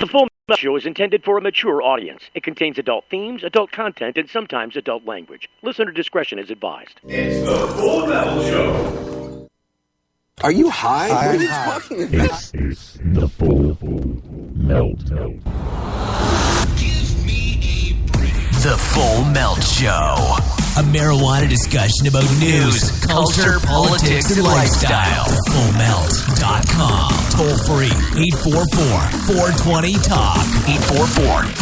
The Full Metal Show is intended for a mature audience. It contains adult themes, adult content, and sometimes adult language. Listener discretion is advised. It's the Full Metal Show. Are you high? What are you talking about? This is the Full Melt. Give me a break. The Full Melt Show. A marijuana discussion about news, culture, politics, and lifestyle. FullMelt.com. Toll free. 844-420-TALK.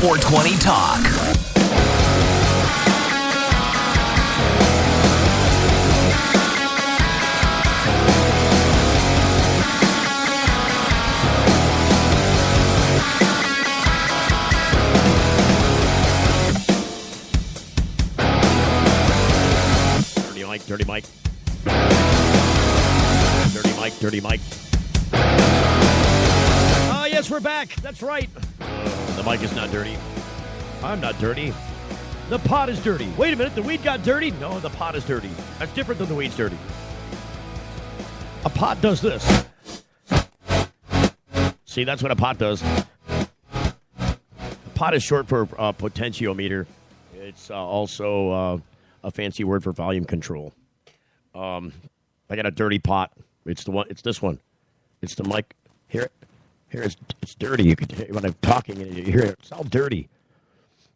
844-420-TALK. Dirty Mike. Dirty Mike. Oh, yes, we're back. That's right. The mic is not dirty. I'm not dirty. The pot is dirty. Wait a minute, the weed got dirty? No, the pot is dirty. That's different than the weed's dirty. A pot does this. See, that's what a pot does. A pot is short for potentiometer. It's also a fancy word for volume control. I got a dirty pot. It's the one. It's this one. It's the mic. Here it's dirty. You can when I'm talking and you hear it. It's all dirty.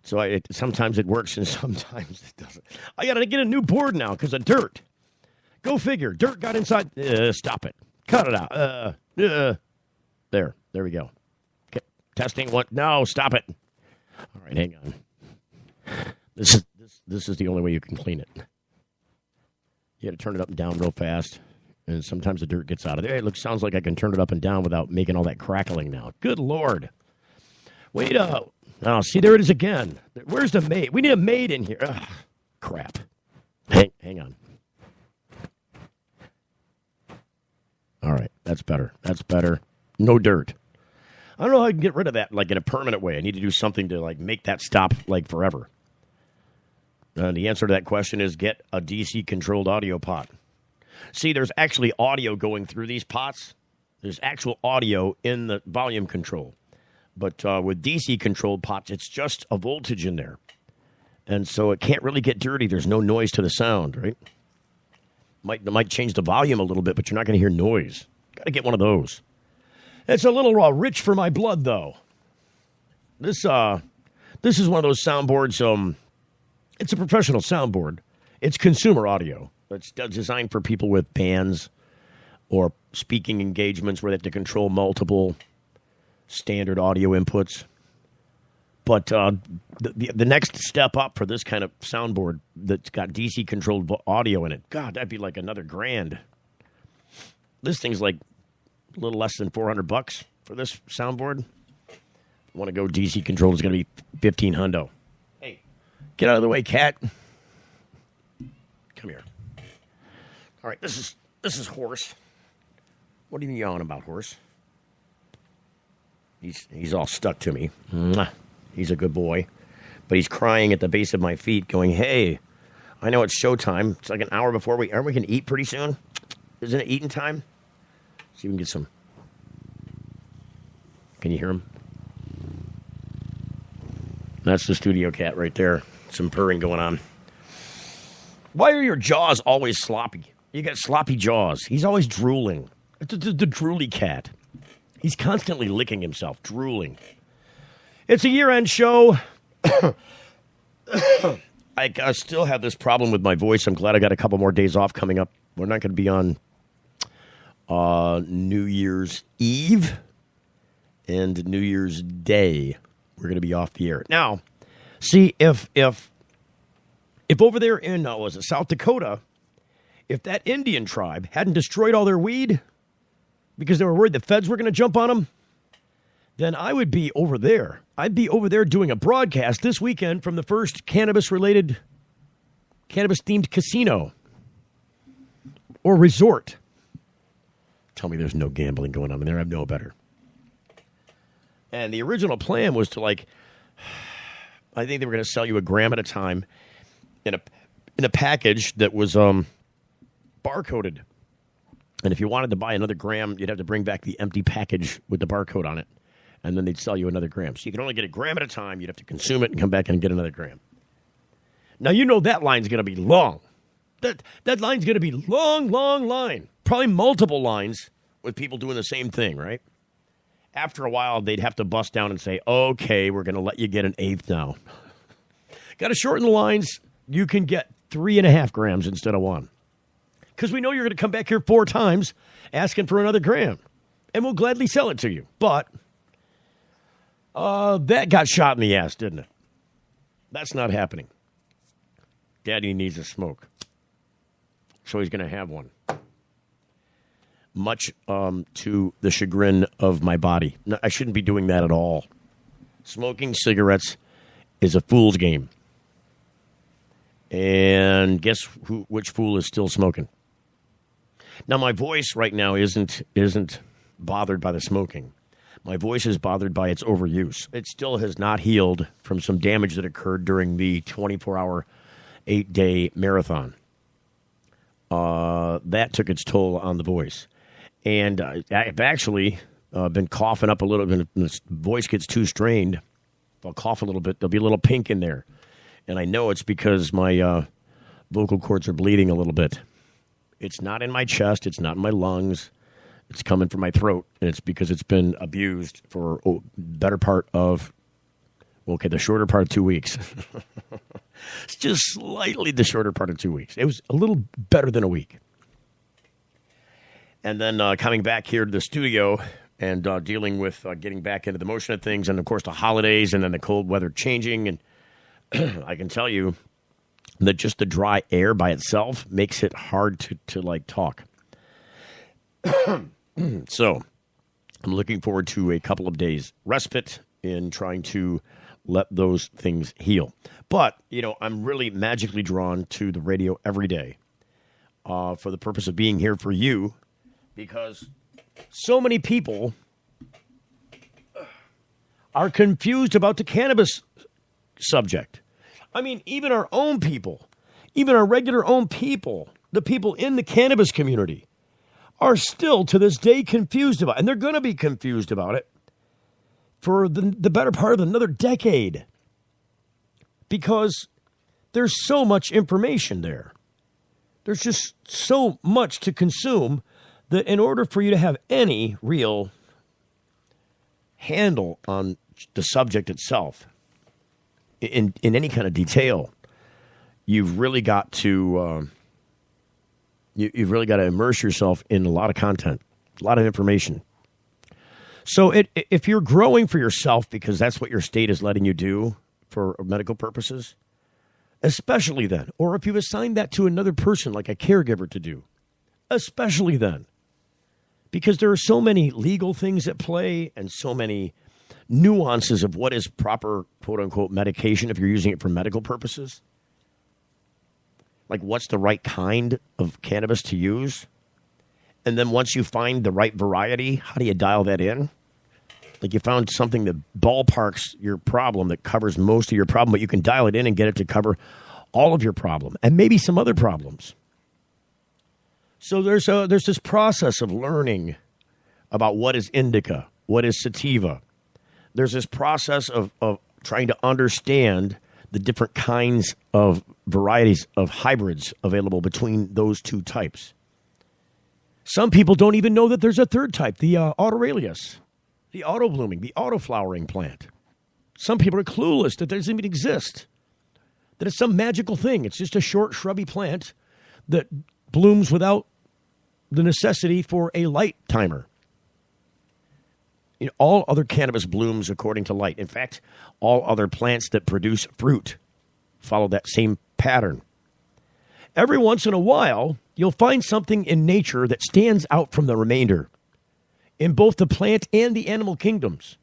So sometimes it works and sometimes it doesn't. I got to get a new board now because of dirt. Go figure. Dirt got inside. Stop it. Cut it out. There we go. Okay. Testing. What? No, stop it. All right, hang on. This is the only way you can clean it. You got to turn it up and down real fast, and sometimes the dirt gets out of there. It sounds like I can turn it up and down without making all that crackling now. Good Lord. Wait up. Oh, see, there it is again. Where's the maid? We need a maid in here. Ugh, crap. Hang on. All right, that's better. That's better. No dirt. I don't know how I can get rid of that, like, in a permanent way. I need to do something to, like, make that stop, like, forever. The answer to that question is get a DC-controlled audio pot. See, there's actually audio going through these pots. There's actual audio in the volume control. But with DC-controlled pots, it's just a voltage in there. And so it can't really get dirty. There's no noise to the sound, right? Might change the volume a little bit, but you're not going to hear noise. Got to get one of those. It's a little rich for my blood, though. This is one of those soundboards. It's a professional soundboard. It's consumer audio. It's designed for people with bands or speaking engagements where they have to control multiple standard audio inputs. But the next step up for this kind of soundboard that's got DC-controlled audio in it, God, that'd be like another $1,000. This thing's like a little less than $400 for this soundboard. Want to go DC-controlled, it's going to be $1,500. Hey, get out of the way, cat. Come here. All right, this is Horse. What are you yelling about, Horse? He's all stuck to me. Mwah. He's a good boy. But he's crying at the base of my feet going, hey, I know it's showtime. It's like an hour before aren't we going to eat pretty soon? Isn't it eating time? See if we can get some. Can you hear him? That's the studio cat right there. Some purring going on. Why are your jaws always sloppy? You got sloppy jaws. He's always drooling. It's the drooly cat. He's constantly licking himself, drooling. It's a year-end show. I still have this problem with my voice. I'm glad I got a couple more days off coming up. We're not going to be on New Year's Eve and New Year's Day. We're going to be off the air. Now, see, if over there in, was it South Dakota, if that Indian tribe hadn't destroyed all their weed because they were worried the feds were going to jump on them, then I would be over there. I'd be over there doing a broadcast this weekend from the first cannabis-themed casino or resort. Tell me there's no gambling going on in there. I know better. And the original plan was to, I think they were going to sell you a gram at a time in a package that was barcoded. And if you wanted to buy another gram, you'd have to bring back the empty package with the barcode on it. and then they'd sell you another gram. So you can only get a gram at a time. You'd have to consume it and come back and get another gram. Now, you know that line's going to be long. That line's going to be long line. Probably multiple lines with people doing the same thing, right? After a while, they'd have to bust down and say, okay, we're going to let you get an eighth now. Got to shorten the lines. You can get 3.5 grams instead of 1. Because we know you're going to come back here 4 times asking for another gram. And we'll gladly sell it to you. But that got shot in the ass, didn't it? That's not happening. Daddy needs a smoke. So he's going to have one. Much to the chagrin of my body. No, I shouldn't be doing that at all. Smoking cigarettes is a fool's game. And guess which fool is still smoking? Now, my voice right now isn't bothered by the smoking. My voice is bothered by its overuse. It still has not healed from some damage that occurred during the 24-hour, 8-day marathon. That took its toll on the voice. And I've actually been coughing up a little bit. When the voice gets too strained, if I'll cough a little bit, there'll be a little pink in there. And I know it's because my vocal cords are bleeding a little bit. It's not in my chest. It's not in my lungs. It's coming from my throat. And it's because it's been abused for the shorter part of 2 weeks. It's just slightly the shorter part of 2 weeks. It was a little better than a week. And then coming back here to the studio and dealing with getting back into the motion of things, and, of course, the holidays and then the cold weather changing. And I can tell you that just the dry air by itself makes it hard to talk. So I'm looking forward to a couple of days respite in trying to let those things heal. But, I'm really magically drawn to the radio every day for the purpose of being here for you. Because so many people are confused about the cannabis subject. I mean, even our own people, even our regular own people, the people in the cannabis community are still to this day confused about it. And they're going to be confused about it for the better part of another decade. Because there's so much information there. There's just so much to consume that in order for you to have any real handle on the subject itself, in any kind of detail, you've really got to you've really got to immerse yourself in a lot of content, a lot of information. So if you're growing for yourself because that's what your state is letting you do for medical purposes, especially then, or if you've assigned that to another person like a caregiver to do, especially then. Because there are so many legal things at play and so many nuances of what is proper, quote-unquote, medication if you're using it for medical purposes. Like, what's the right kind of cannabis to use? And then once you find the right variety, how do you dial that in? Like, you found something that ballparks your problem, that covers most of your problem, but you can dial it in and get it to cover all of your problem and maybe some other problems. So there's this process of learning about what is indica, what is sativa. There's this process of trying to understand the different kinds of varieties of hybrids available between those two types. Some people don't even know that there's a third type, the autoralius, the auto-blooming, the auto-flowering plant. Some people are clueless that it doesn't even exist, that it's some magical thing. It's just a short, shrubby plant that blooms without the necessity for a light timer. All other cannabis blooms according to light. In fact, all other plants that produce fruit follow that same pattern. Every once in a while, you'll find something in nature that stands out from the remainder in both the plant and the animal kingdoms.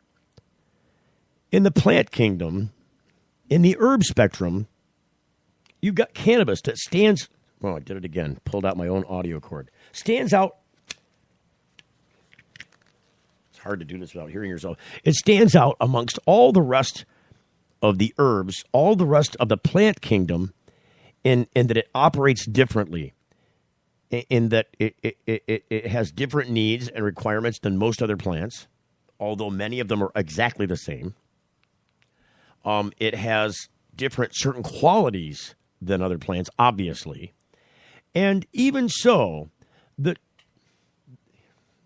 In the plant kingdom, in the herb spectrum, you've got cannabis that stands... Oh, I did it again. Pulled out my own audio cord. Stands out. It's hard to do this without hearing yourself. It stands out amongst all the rest of the herbs, all the rest of the plant kingdom, in that it operates differently, in that it has different needs and requirements than most other plants, although many of them are exactly the same. It has different certain qualities than other plants, obviously. And even so, let's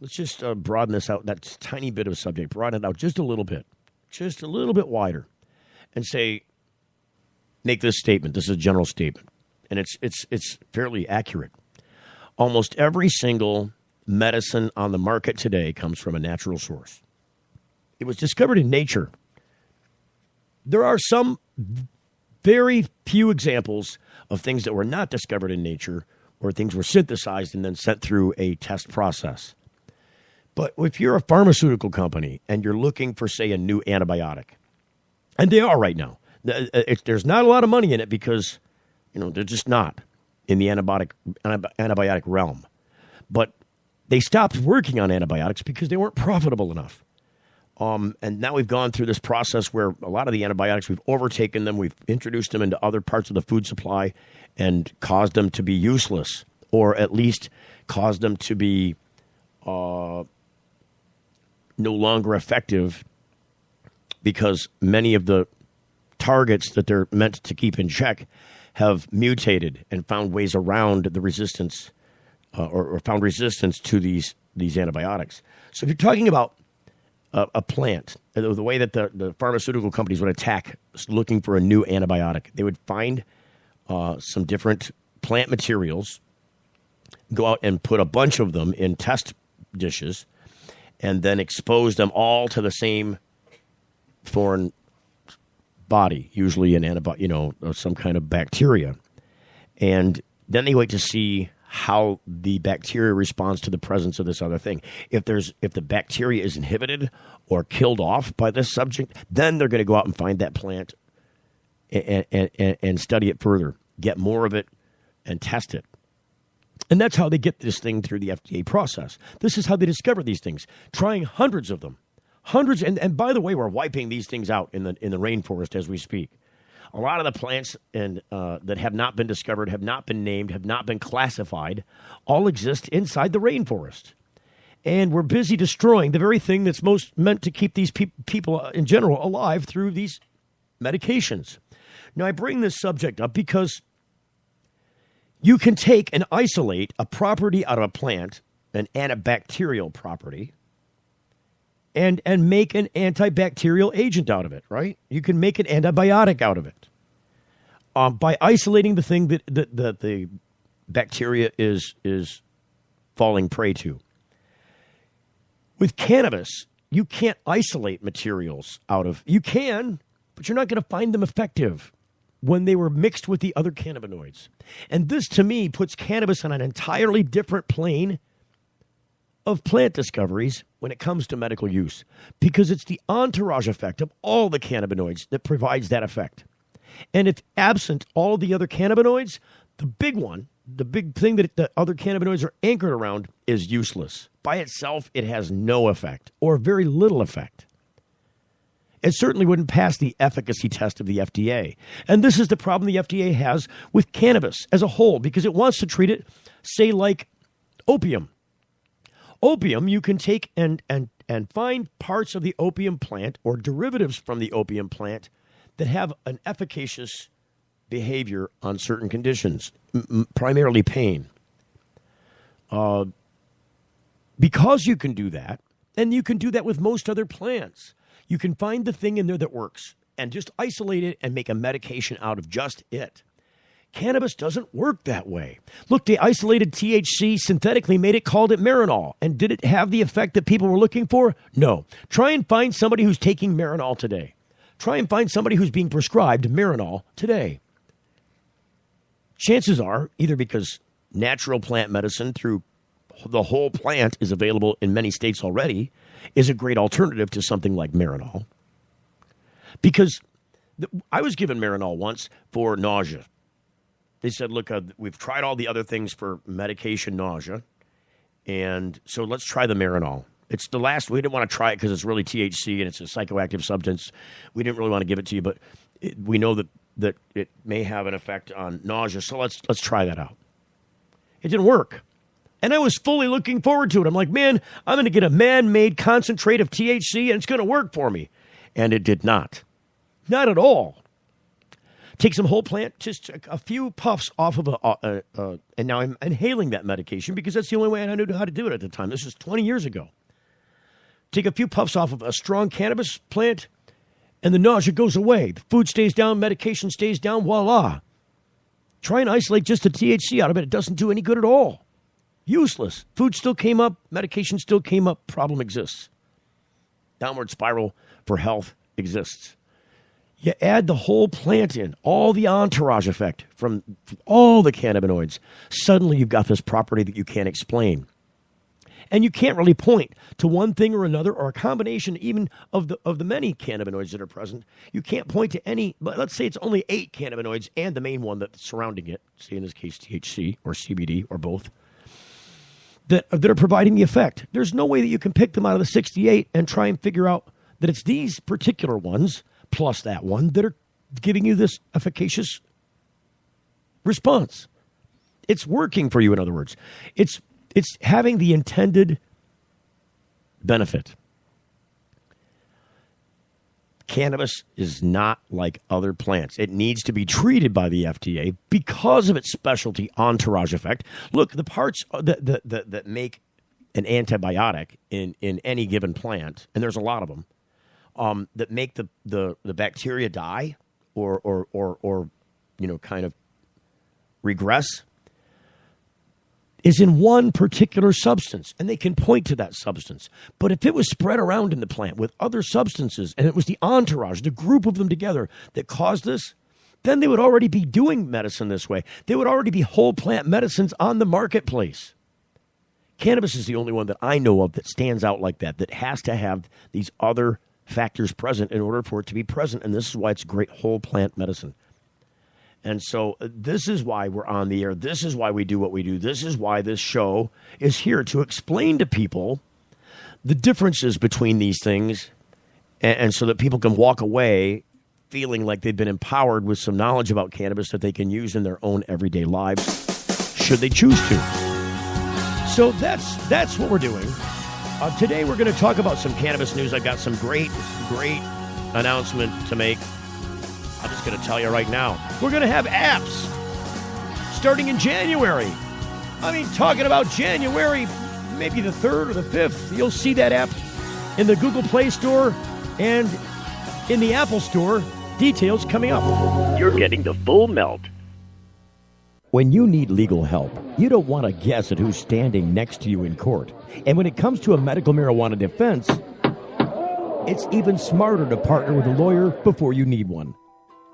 just broaden this out, that tiny bit of subject, broaden it out just a little bit wider, and say, make this statement. This is a general statement, and it's fairly accurate. Almost every single medicine on the market today comes from a natural source. It was discovered in nature. There are some very few examples of things that were not discovered in nature, or things were synthesized and then sent through a test process. But if you're a pharmaceutical company and you're looking for, say, a new antibiotic, and they are right now, there's not a lot of money in it because, they're just not in the antibiotic realm. But they stopped working on antibiotics because they weren't profitable enough. And now we've gone through this process where a lot of the antibiotics, we've overtaken them, we've introduced them into other parts of the food supply and caused them to be useless, or at least caused them to be no longer effective, because many of the targets that they're meant to keep in check have mutated and found ways around the resistance, or found resistance to these antibiotics. So if you're talking about a plant, the way that the pharmaceutical companies would attack looking for a new antibiotic, they would find some different plant materials, go out and put a bunch of them in test dishes, and then expose them all to the same foreign body, usually an antibiotic, some kind of bacteria. And then they wait to see how the bacteria responds to the presence of this other thing. If the bacteria is inhibited or killed off by this subject, then they're going to go out and find that plant and study it further, get more of it, and test it. And that's how they get this thing through the FDA process. This is how they discover these things, trying hundreds of them. Hundreds, and by the way, we're wiping these things out in the rainforest as we speak. A lot of the plants that have not been discovered, have not been named, have not been classified, all exist inside the rainforest. And we're busy destroying the very thing that's most meant to keep these people in general alive through these medications. Now, I bring this subject up because you can take and isolate a property out of a plant, an antibacterial property, and make an antibacterial agent out of it, right? You can make an antibiotic out of it by isolating the thing that the bacteria is falling prey to. With cannabis, you can't isolate materials out of. You can, but you're not going to find them effective when they were mixed with the other cannabinoids. And this, to me, puts cannabis on an entirely different plane of plant discoveries when it comes to medical use, because it's the entourage effect of all the cannabinoids that provides that effect. And if absent all the other cannabinoids, the big thing that the other cannabinoids are anchored around is useless. By itself, it has no effect or very little effect. It certainly wouldn't pass the efficacy test of the FDA. And this is the problem the FDA has with cannabis as a whole, because it wants to treat it, say, like opium. Opium, you can take and find parts of the opium plant or derivatives from the opium plant that have an efficacious behavior on certain conditions, primarily pain. Because you can do that, and you can do that with most other plants, you can find the thing in there that works and just isolate it and make a medication out of just it. Cannabis doesn't work that way. Look, they isolated THC, synthetically made it, called it Marinol. And did it have the effect that people were looking for? No. Try and find somebody who's taking Marinol today. Try and find somebody who's being prescribed Marinol today. Chances are, either because natural plant medicine through the whole plant is available in many states already, is a great alternative to something like Marinol. Because I was given Marinol once for nausea. They said, look, we've tried all the other things for medication nausea, and so let's try the Marinol. It's the last. We didn't want to try it because it's really THC and it's a psychoactive substance. We didn't really want to give it to you, but we know that it may have an effect on nausea, so let's try that out. It didn't work. And I was fully looking forward to it. I'm like, man, I'm going to get a man-made concentrate of THC and it's going to work for me. And it did not. Not at all. Take some whole plant, just a few puffs off of and now I'm inhaling that medication because that's the only way I knew how to do it at the time. This is 20 years ago. Take a few puffs off of a strong cannabis plant, and the nausea goes away. The food stays down, medication stays down, voila. Try and isolate just the THC out of it. It doesn't do any good at all. Useless. Food still came up, medication still came up, problem exists. Downward spiral for health exists. You add the whole plant in, all the entourage effect from all the cannabinoids. Suddenly you've got this property that you can't explain. And you can't really point to one thing or another or a combination even of the many cannabinoids that are present. You can't point to any, but let's say it's only 8 cannabinoids and the main one that's surrounding it, say in this case THC or CBD or both, that are providing the effect. There's no way that you can pick them out of the 68 and try and figure out that it's these particular ones plus that one that are giving you this efficacious response. It's working for you, in other words. It's having the intended benefit. Cannabis is not like other plants. It needs to be treated by the FDA because of its specialty entourage effect. Look, the parts that make an antibiotic in any given plant, and there's a lot of them, that make the bacteria die or kind of regress, is in one particular substance, and they can point to that substance. But if it was spread around in the plant with other substances, and it was the entourage, the group of them together that caused this, then they would already be doing medicine this way. They would already be whole plant medicines on the marketplace. Cannabis is the only one that I know of that stands out like that has to have these other factors present in order for it to be present, and this is why it's great whole plant medicine. And so this is why we're on the air. This is why we do what we do. This is why this show is here to explain to people the differences between these things, and so that people can walk away feeling like they've been empowered with some knowledge about cannabis that they can use in their own everyday lives, should they choose to. So that's what we're doing. Today we're going to talk about some cannabis news. I've got some great announcement to make. I'm just going to tell you right now. We're going to have apps starting in January. I mean, talking about January, maybe the 3rd or the 5th. You'll see that app in the Google Play Store and in the Apple Store. Details coming up. You're getting the full melt. When you need legal help, you don't want to guess at who's standing next to you in court. And when it comes to a medical marijuana defense, it's even smarter to partner with a lawyer before you need one.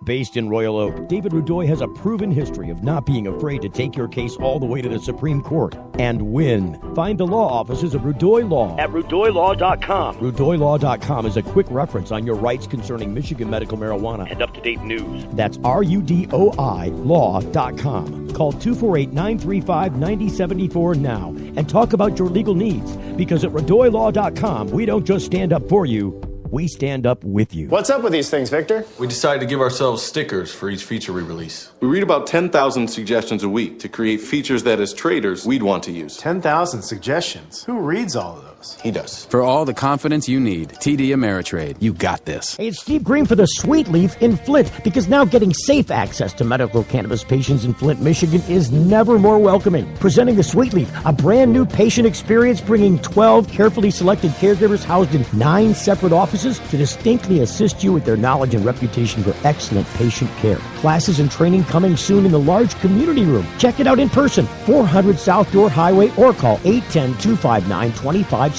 Based in Royal Oak, David Rudoy has a proven history of not being afraid to take your case all the way to the Supreme Court and win. Find the law offices of Rudoy Law at RudoyLaw.com. RudoyLaw.com is a quick reference on your rights concerning Michigan medical marijuana and up-to-date news. That's RUDOI Law.com. Call 248-935-9074 now and talk about your legal needs, because at RudoyLaw.com, we don't just stand up for you, we stand up with you. What's up with these things, Victor? We decided to give ourselves stickers for each feature we release. We read about 10,000 suggestions a week to create features that, as traders, we'd want to use. 10,000 suggestions? Who reads all of those? He does. For all the confidence you need, TD Ameritrade. You got this. Hey, it's Steve Green for the Sweet Leaf in Flint, because now getting safe access to medical cannabis patients in Flint, Michigan is never more welcoming. Presenting the Sweet Leaf, a brand new patient experience, bringing 12 carefully selected caregivers housed in 9 separate offices to distinctly assist you with their knowledge and reputation for excellent patient care. Classes and training coming soon in the large community room. Check it out in person, 400 South Door Highway, or call 810-259-2571.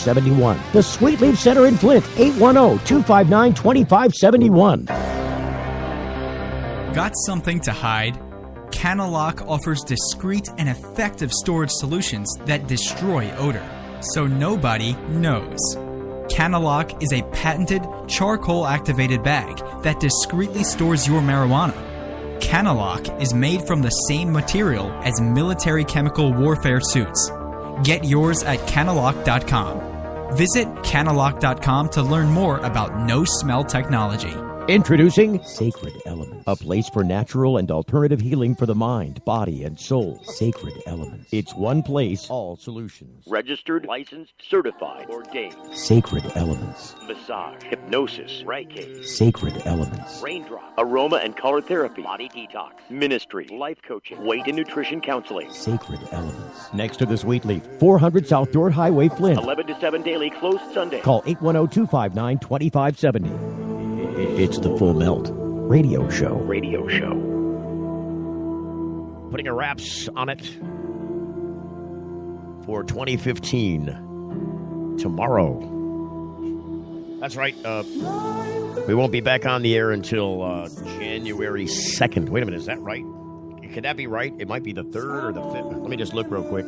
The Sweet Leaf Center in Flint, 810-259-2571. Got something to hide? Canalock offers discreet and effective storage solutions that destroy odor, so nobody knows. Canalock is a patented charcoal-activated bag that discreetly stores your marijuana. Canalock is made from the same material as military chemical warfare suits. Get yours at Canalock.com. Visit Canalock.com to learn more about no-smell technology. Introducing Sacred Elements, a place for natural and alternative healing for the mind, body, and soul. Sacred Elements. It's one place, all solutions. Registered, licensed, certified, ordained. Sacred Elements. Massage, hypnosis, Reiki, Sacred Elements. raindrop, aroma and color therapy, body detox, ministry, life coaching, weight and nutrition counseling. Sacred Elements. Next to the Sweet Leaf, 400 South Dort Highway, Flint. 11 to 7 daily, closed Sunday. Call 810-259-2570. It's the Full Melt Radio Show. Radio show. Putting a wraps on it for 2015 tomorrow. That's right. We won't be back on the air until January 2nd. Wait a minute, is that right? Could that be right? It might be the 3rd or the 5th. Let me just look real quick.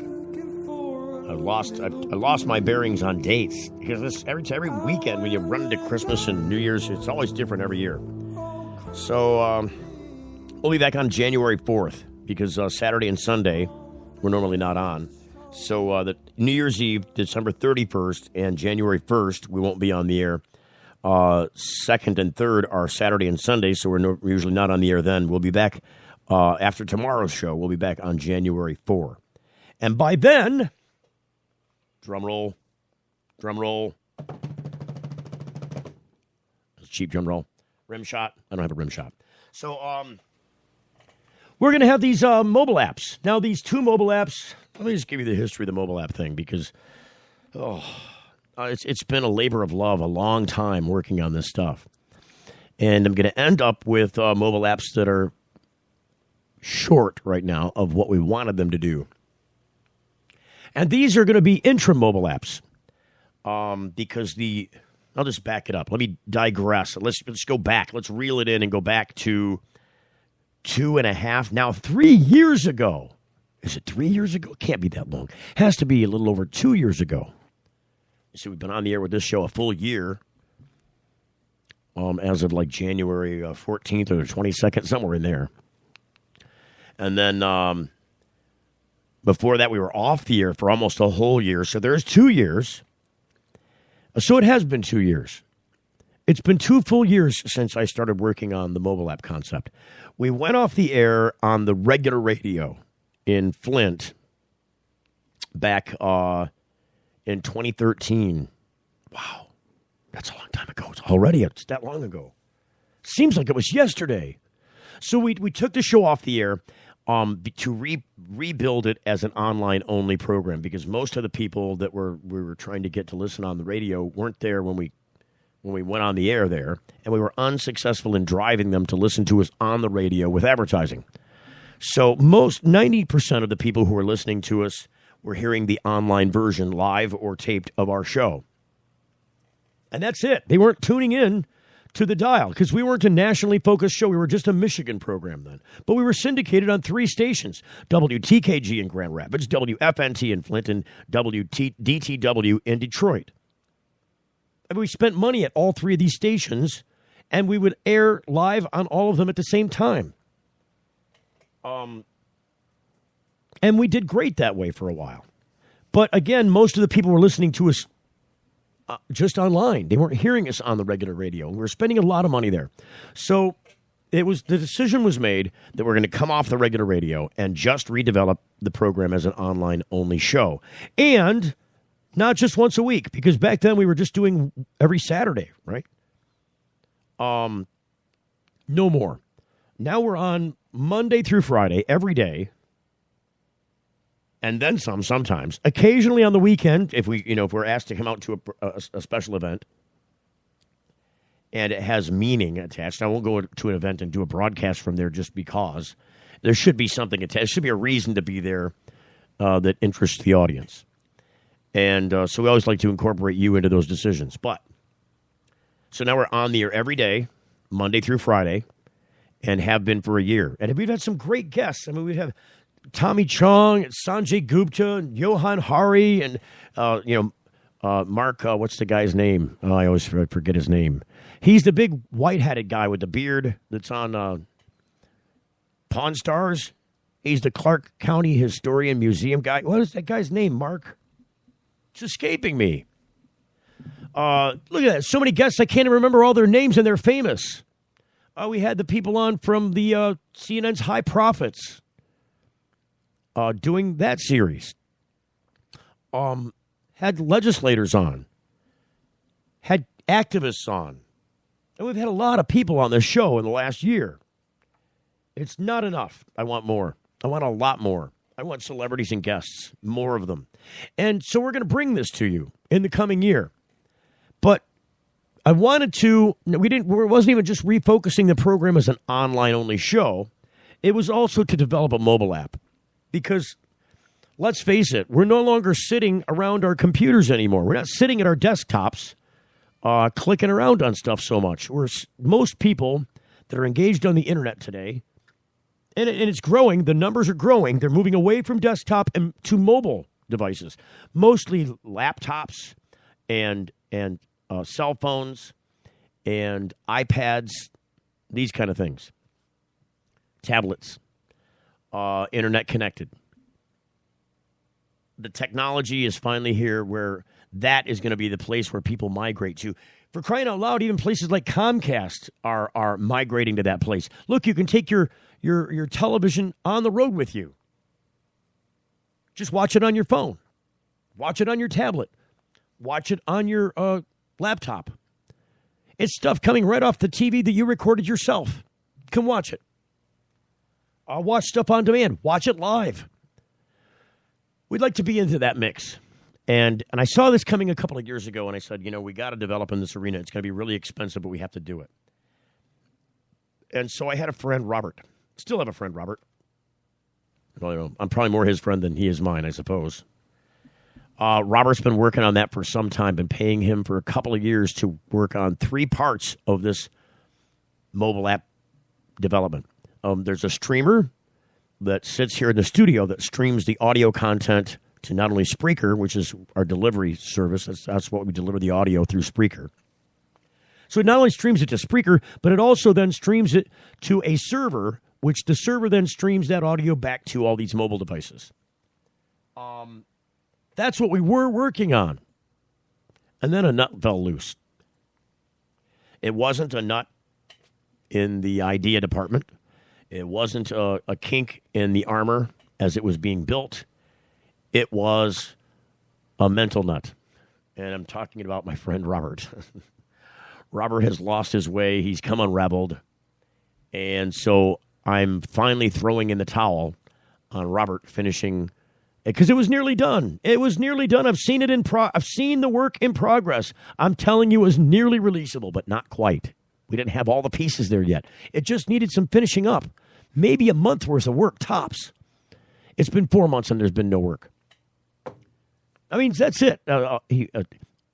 I lost my bearings on dates because every weekend when you run into Christmas and New Year's, it's always different every year. So we'll be back on January 4th because Saturday and Sunday we're normally not on. So the New Year's Eve, December 31st, and January 1st, we won't be on the air. 2nd and 3rd are Saturday and Sunday, so we're usually not on the air then. We'll be back after tomorrow's show. We'll be back on January 4. And by then, drum roll. That's a cheap drum roll. Rim shot. I don't have a rim shot. So we're going to have these mobile apps. Now, these two mobile apps, let me just give you the history of the mobile app thing because, it's been a labor of love a long time working on this stuff. And I'm going to end up with mobile apps that are short right now of what we wanted them to do. And these are going to be intra-mobile apps because I'll just back it up. Let me digress. Let's go back. Let's reel it in and go back to 3 years ago. Is it 3 years ago? It can't be that long. It has to be a little over 2 years ago. You see, we've been on the air with this show a full year as of like January 14th or the 22nd, somewhere in there. And then before that, we were off the air for almost a whole year. So there's 2 years. So it has been 2 years. It's been 2 full years since I started working on the mobile app concept. We went off the air on the regular radio in Flint back in 2013. Wow. That's a long time ago. It's that long ago. Seems like it was yesterday. So we took the show off the air to rebuild it as an online-only program because most of the people that we were trying to get to listen on the radio weren't there when we went on the air there, and we were unsuccessful in driving them to listen to us on the radio with advertising. So 90% of the people who were listening to us were hearing the online version, live or taped, of our show. And that's it. They weren't tuning in to the dial because we weren't a nationally focused show. We were just a Michigan program then. But we were syndicated on 3 stations, WTKG in Grand Rapids, WFNT in Flint, and DTW in Detroit. And we spent money at all 3 of these stations, and we would air live on all of them at the same time. And we did great that way for a while. But again, most of the people were listening to us just online. They weren't hearing us on the regular radio. We were spending a lot of money there. So the decision was made that we're going to come off the regular radio and just redevelop the program as an online-only show. And not just once a week, because back then we were just doing every Saturday, right? No more. Now we're on Monday through Friday, every day. And then some sometimes. Occasionally on the weekend, if we're asked to come out to a special event and it has meaning attached. I won't go to an event and do a broadcast from there just because. There should be something attached. There should be a reason to be there that interests the audience. And so we always like to incorporate you into those decisions. So now we're on the air every day, Monday through Friday, and have been for a year. And we've had some great guests. I mean, we have Tommy Chong, Sanjay Gupta, and Johan Hari, and Mark. What's the guy's name? Oh, I always forget his name. He's the big white-hatted guy with the beard that's on Pawn Stars. He's the Clark County Historian Museum guy. What is that guy's name, Mark? It's escaping me. Look at that. So many guests, I can't even remember all their names, and they're famous. We had the people on from the CNN's High Profits doing that series. Had legislators on. Had activists on. And we've had a lot of people on this show in the last year. It's not enough. I want more. I want a lot more. I want celebrities and guests, more of them. And so we're going to bring this to you in the coming year. But I wanted to, it wasn't even just refocusing the program as an online-only show. It was also to develop a mobile app. Because, let's face it, we're no longer sitting around our computers anymore. We're not sitting at our desktops clicking around on stuff so much. Most people that are engaged on the internet today, and it's growing, the numbers are growing, they're moving away from desktop and to mobile devices, mostly laptops and cell phones and iPads, these kind of things, tablets, internet connected. The technology is finally here where that is going to be the place where people migrate to. For crying out loud, even places like Comcast are migrating to that place. Look, you can take your television on the road with you. Just watch it on your phone. Watch it on your tablet. Watch it on your laptop. It's stuff coming right off the TV that you recorded yourself. You can watch it. Watch stuff on demand. Watch it live. We'd like to be into that mix. And I saw this coming a couple of years ago, and I said, we got to develop in this arena. It's going to be really expensive, but we have to do it. And so I had a friend, Robert. Still have a friend, Robert. Well, I'm probably more his friend than he is mine, I suppose. Robert's been working on that for some time, been paying him for a couple of years to work on 3 parts of this mobile app development. There's a streamer that sits here in the studio that streams the audio content to not only Spreaker, which is our delivery service. That's what we deliver the audio through Spreaker. So it not only streams it to Spreaker, but it also then streams it to a server, which the server then streams that audio back to all these mobile devices. That's what we were working on. And then a nut fell loose. It wasn't a nut in the idea department. It wasn't a kink in the armor as it was being built. It was a mental nut. And I'm talking about my friend Robert. Robert has lost his way. He's come unraveled. And so I'm finally throwing in the towel on Robert finishing, because it was nearly done. It was nearly done. I've seen it I've seen the work in progress. I'm telling you, it was nearly releasable, but not quite. We didn't have all the pieces there yet. It just needed some finishing up. Maybe a month worth of work, tops. It's been 4 months and there's been no work. I mean, that's it.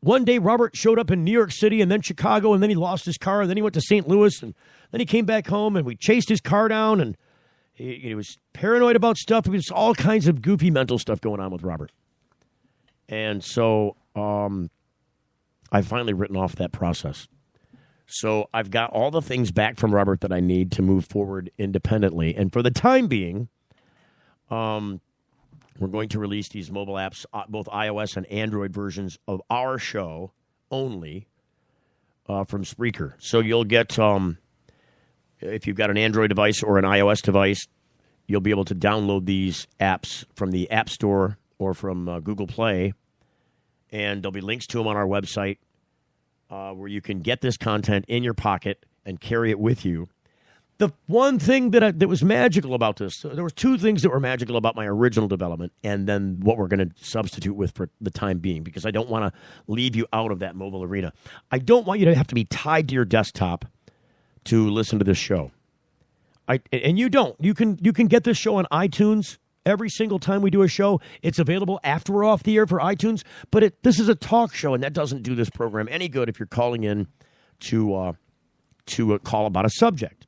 One day, Robert showed up in New York City and then Chicago, and then he lost his car, and then he went to St. Louis, and then he came back home, and we chased his car down, and he was paranoid about stuff. There was all kinds of goofy mental stuff going on with Robert. And so I've finally written off that process. So I've got all the things back from Robert that I need to move forward independently. And for the time being, we're going to release these mobile apps, both iOS and Android versions of our show only from Spreaker. So you'll get, if you've got an Android device or an iOS device, you'll be able to download these apps from the App Store or from Google Play. And there'll be links to them on our website where you can get this content in your pocket and carry it with you. The one thing that was magical about this, there were 2 things that were magical about my original development and then what we're going to substitute with for the time being, because I don't want to leave you out of that mobile arena. I don't want you to have to be tied to your desktop to listen to this show. And you don't. You can get this show on iTunes every single time we do a show. It's available after we're off the air for iTunes, but this is a talk show, and that doesn't do this program any good if you're calling in to call about a subject.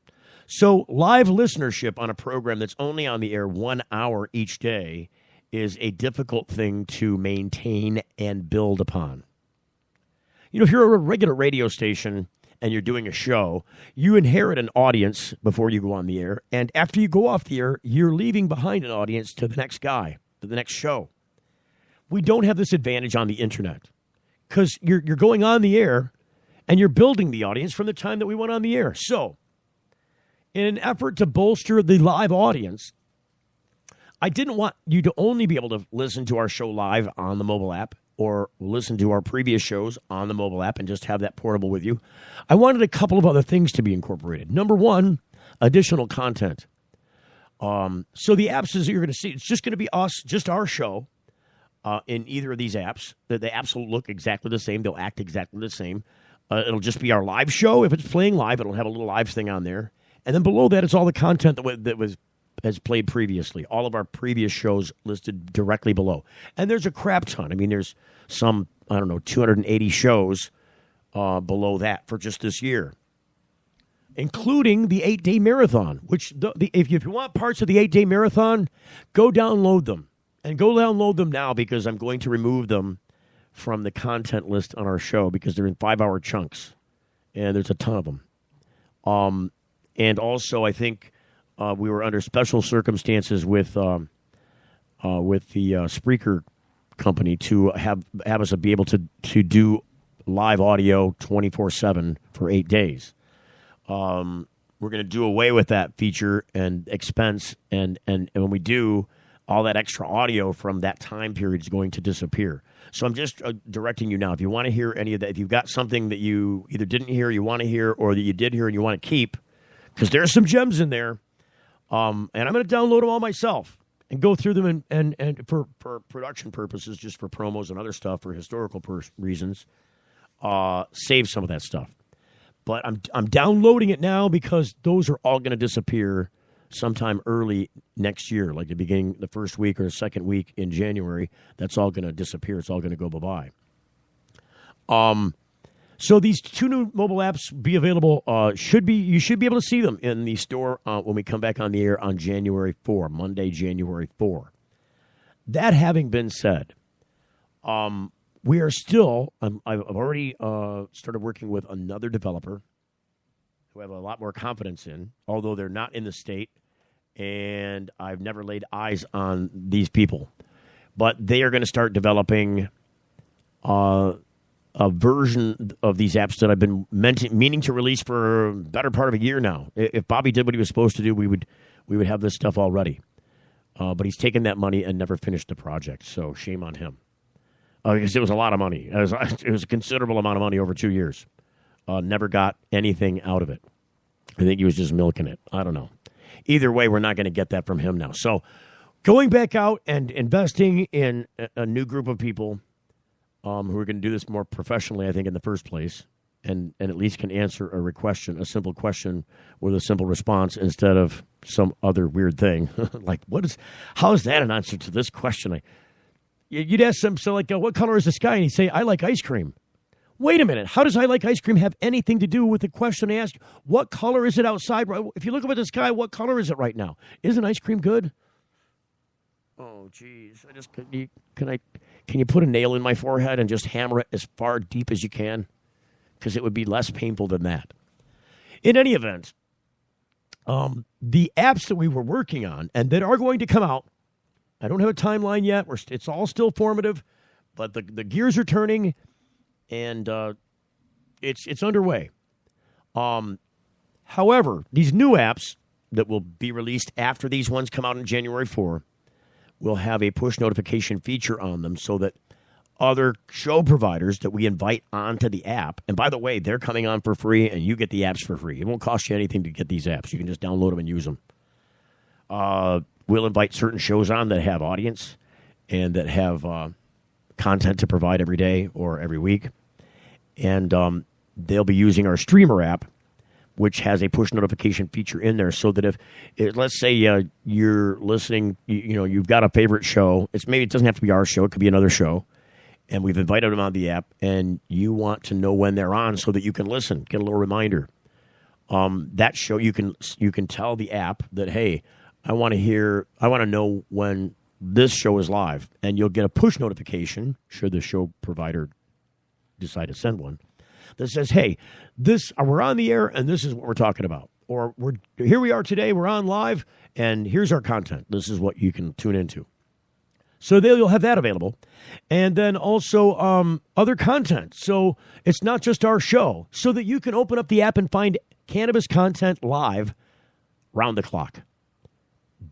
So live listenership on a program that's only on the air 1 hour each day is a difficult thing to maintain and build upon. If you're a regular radio station and you're doing a show, you inherit an audience before you go on the air. And after you go off the air, you're leaving behind an audience to the next guy, to the next show. We don't have this advantage on the internet because you're going on the air and you're building the audience from the time that we went on the air. So in an effort to bolster the live audience, I didn't want you to only be able to listen to our show live on the mobile app or listen to our previous shows on the mobile app and just have that portable with you. I wanted a couple of other things to be incorporated. Number one, additional content. So the apps as you're going to see, it's just going to be us, just our show in either of these apps. The apps will look exactly the same. They'll act exactly the same. It'll just be our live show. If it's playing live, it'll have a little live thing on there. And then below that, it's all the content that has played previously. All of our previous shows listed directly below. And there's a crap ton. I mean, there's some, 280 shows below that for just this year, including the 8-day marathon, which if you want parts of the 8-day marathon, go download them. And go download them now because I'm going to remove them from the content list on our show because they're in 5-hour chunks. And there's a ton of them. And also, I think we were under special circumstances with the Spreaker company to have us be able to do live audio 24/7 for 8 days. We're going to do away with that feature and expense, and when we do, all that extra audio from that time period is going to disappear. So I'm just directing you now. If you want to hear any of that, if you've got something that you either didn't hear, you want to hear, or that you did hear and you want to keep, because there's some gems in there, and I'm going to download them all myself and go through them and for production purposes, just for promos and other stuff, for historical reasons, save some of that stuff. But I'm downloading it now because those are all going to disappear sometime early next year, like the first week or the second week in January. That's all going to disappear. It's all going to go bye-bye. So these two new mobile apps be available. You should be able to see them in the store when we come back on the air on January 4, Monday, January 4. That having been said, we are still. I've already started working with another developer who I have a lot more confidence in, although they're not in the state, and I've never laid eyes on these people. But they are going to start developing a version of these apps that I've been meaning to release for a better part of a year now. If Bobby did what he was supposed to do, we would have this stuff already. But he's taken that money and never finished the project, so shame on him. Because it was a lot of money. It was a considerable amount of money over 2 years. Never got anything out of it. I think he was just milking it. I don't know. Either way, we're not going to get that from him now. So going back out and investing in a new group of people who are going to do this more professionally, I think, in the first place, and at least can answer a simple question with a simple response instead of some other weird thing. Like, how is that an answer to this question? You'd ask them, what color is the sky? And he'd say, I like ice cream. Wait a minute. How does I like ice cream have anything to do with the question I asked? What color is it outside? If you look up at the sky, what color is it right now? Isn't ice cream good? Oh, geez. Can you put a nail in my forehead and just hammer it as far deep as you can? Because it would be less painful than that. In any event, the apps that we were working on and that are going to come out, I don't have a timeline yet. It's all still formative, but the gears are turning, and it's underway. However, these new apps that will be released after these ones come out on January 4 will have a push notification feature on them so that other show providers that we invite onto the app, and by the way, they're coming on for free, and you get the apps for free. It won't cost you anything to get these apps. You can just download them and use them. We'll invite certain shows on that have audience and that have content to provide every day or every week. And they'll be using our streamer app, which has a push notification feature in there so that if let's say you're listening, you've got a favorite show. It doesn't have to be our show. It could be another show. And we've invited them on the app, and you want to know when they're on so that you can listen, get a little reminder. That show, you can tell the app that, hey, I want to know when this show is live, and you'll get a push notification should the show provider decide to send one that says, hey, we're on the air, and this is what we're talking about. Or here we are today, we're on live, and here's our content. This is what you can tune into. So you'll have that available. And then also other content. So it's not just our show. So that you can open up the app and find cannabis content live round the clock.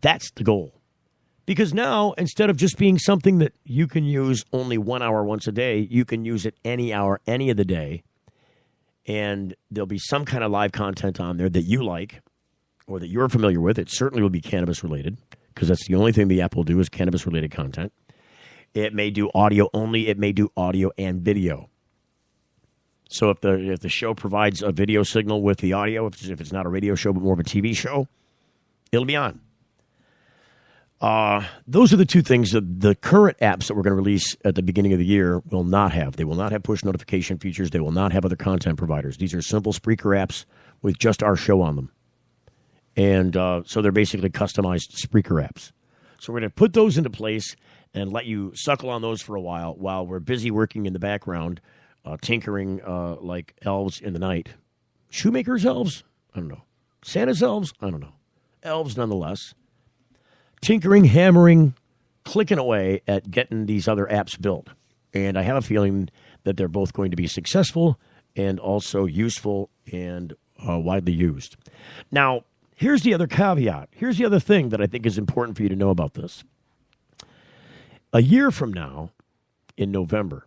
That's the goal. Because now, instead of just being something that you can use only 1 hour once a day, you can use it any hour, any of the day. And there'll be some kind of live content on there that you like or that you're familiar with. It certainly will be cannabis related, because that's the only thing the app will do is cannabis related content. It may do audio only. It may do audio and video. So if the show provides a video signal with the audio, if it's not a radio show but more of a TV show, it'll be on. Those are the two things that the current apps that we're going to release at the beginning of the year will not have. They will not have push notification features. They will not have other content providers. These are simple Spreaker apps with just our show on them. And so they're basically customized Spreaker apps. So we're going to put those into place and let you suckle on those for a while we're busy working in the background, tinkering like elves in the night. Shoemaker's elves? I don't know. Santa's elves? I don't know. Elves nonetheless. Tinkering, hammering, clicking away at getting these other apps built. And I have a feeling that they're both going to be successful and also useful and widely used. Now, here's the other caveat. Here's the other thing that I think is important for you to know about this. A year from now, in November,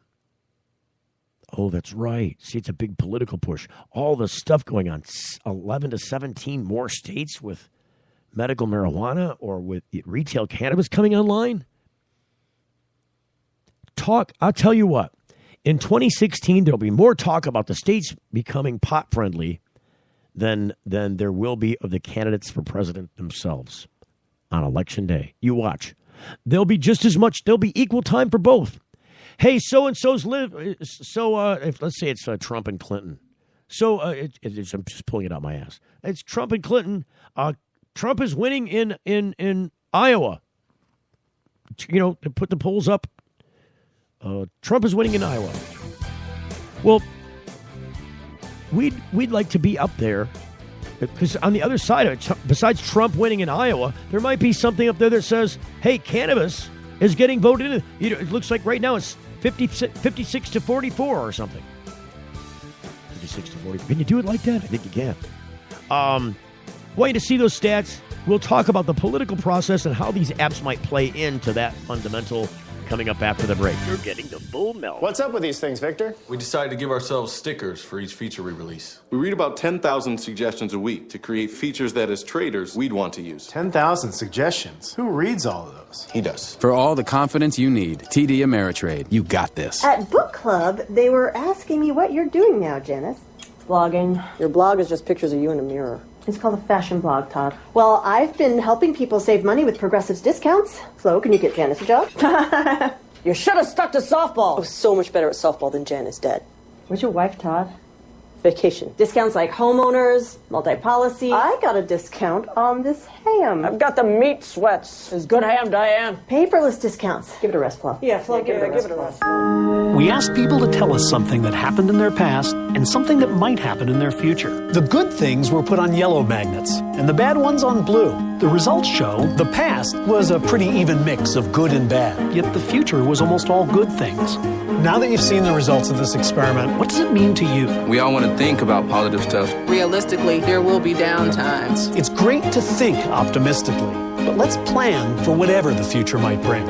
oh, that's right. See, it's a big political push. All the stuff going on, 11 to 17 more states with medical marijuana or with retail cannabis coming online. I'll tell you what, in 2016, there'll be more talk about the states becoming pot friendly than there will be of the candidates for president themselves on election day. You watch. There'll be just as much, there'll be equal time for both. Hey, so-and-so's if let's say it's Trump and Clinton. So I'm just pulling it out my ass. It's Trump and Clinton. Trump is winning in Iowa. You know, to put the polls up. Trump is winning in Iowa. Well, we'd like to be up there, because on the other side of it, besides Trump winning in Iowa, there might be something up there that says, hey, cannabis is getting voted in. You know, it looks like right now it's 56 to 44 or something. 56 to 40. Can you do it like that? I think you can. Want you to see those stats. We'll talk about the political process and how these apps might play into that fundamental coming up after the break. You're getting the full melt. What's up with these things, Victor? We decided to give ourselves stickers for each feature we release. We read about 10,000 suggestions a week to create features that, as traders, we'd want to use. 10,000 suggestions. Who reads all of those? He does. For all the confidence you need, TD Ameritrade. You got this. At book club, they were asking me what you're doing now, Janice. Blogging. Your blog is just pictures of you in a mirror. It's called a fashion blog, Todd. Well, I've been helping people save money with Progressive's discounts. Flo, can you get Janice a job? You should have stuck to softball. I was so much better at softball than Janice did. Where's your wife, Todd? Vacation. Discounts like homeowners, multi-policy. I got a discount on this ham. I've got the meat sweats. It's good ham, Diane. Paperless discounts. Give it a rest, Flo. Yeah, Flo, give it a rest. We asked people to tell us something that happened in their past and something that might happen in their future. The good things were put on yellow magnets and the bad ones on blue. The results show the past was a pretty even mix of good and bad, yet the future was almost all good things. Now that you've seen the results of this experiment, what does it mean to you? We all want to think about positive stuff. Realistically, there will be downtimes. It's great to think optimistically, but let's plan for whatever the future might bring.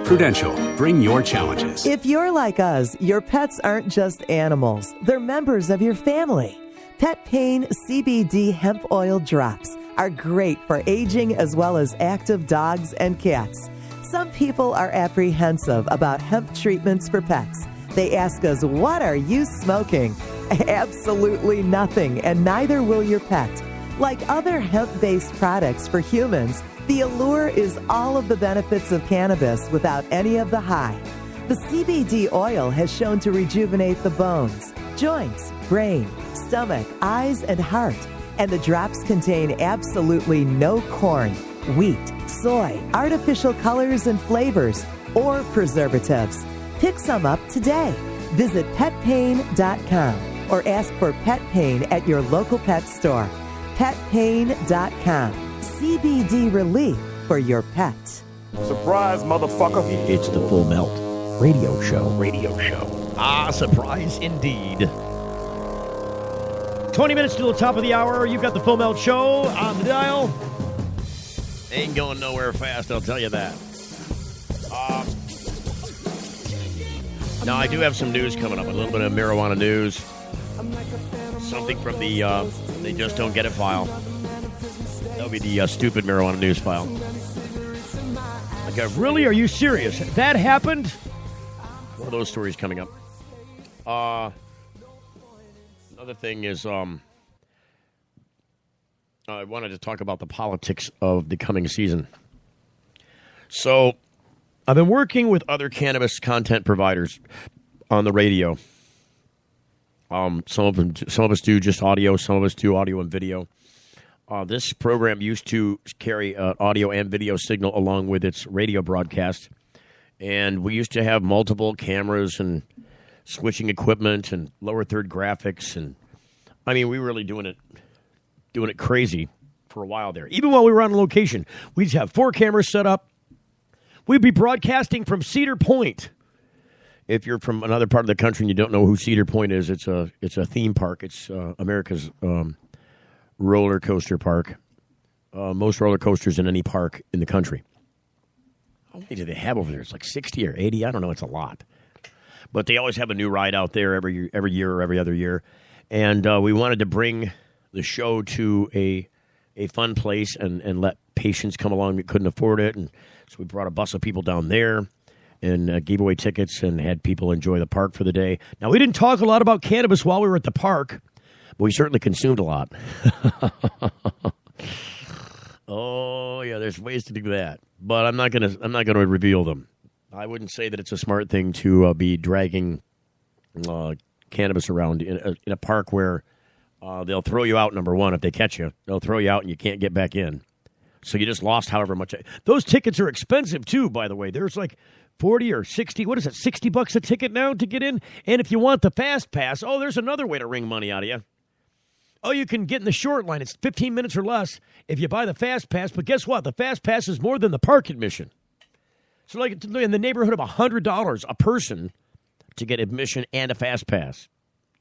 Prudential, bring your challenges. If you're like us, your pets aren't just animals. They're members of your family. Pet Pain CBD hemp oil drops are great for aging as well as active dogs and cats. Some people are apprehensive about hemp treatments for pets. They ask us, what are you smoking? Absolutely nothing, and neither will your pet. Like other hemp-based products for humans, the allure is all of the benefits of cannabis without any of the high. The CBD oil has shown to rejuvenate the bones, joints, brain, stomach, eyes, and heart. And the drops contain absolutely no corn, wheat, soy, artificial colors and flavors, or preservatives. Pick some up today. Visit petpain.com or ask for Pet Pain at your local pet store. Petpain.com. CBD relief for your pet. Surprise, motherfucker. It's the Full Melt Radio Show. Ah, surprise indeed. 20 minutes to the top of the hour. You've got the Full Melt Show on the dial. Ain't going nowhere fast, I'll tell you that. Now, I do have some news coming up. A little bit of marijuana news. Something from the They Just Don't Get It file. That'll be the stupid marijuana news file. Okay, really? Are you serious? That happened? One of those stories coming up. Another thing is, I wanted to talk about the politics of the coming season. So, I've been working with other cannabis content providers on the radio. Some of us do just audio. Some of us do audio and video. This program used to carry audio and video signal along with its radio broadcast, and we used to have multiple cameras and switching equipment and lower third graphics, and I mean, we were really doing it crazy for a while there. Even while we were on location, we'd have 4 cameras set up. We'd be broadcasting from Cedar Point. If you're from another part of the country and you don't know who Cedar Point is, it's a theme park. It's America's roller coaster park. Most roller coasters in any park in the country. How many do they have over there? It's like 60 or 80. I don't know. It's a lot. But they always have a new ride out there every year or every other year. And we wanted to bring the show to a fun place and let patients come along that couldn't afford it. And so we brought a bus of people down there and gave away tickets and had people enjoy the park for the day. Now, we didn't talk a lot about cannabis while we were at the park, but we certainly consumed a lot. Oh, yeah, there's ways to do that. But I'm not gonna reveal them. I wouldn't say that it's a smart thing to be dragging cannabis around in a park where they'll throw you out, number one, if they catch you. They'll throw you out and you can't get back in. So you just lost however much. Those tickets are expensive, too, by the way. There's like 40 or 60, what is it, $60 a ticket now to get in? And if you want the fast pass, there's another way to wring money out of you. You can get in the short line. It's 15 minutes or less if you buy the fast pass. But guess what? The fast pass is more than the park admission. So like in the neighborhood of $100 a person to get admission and a fast pass.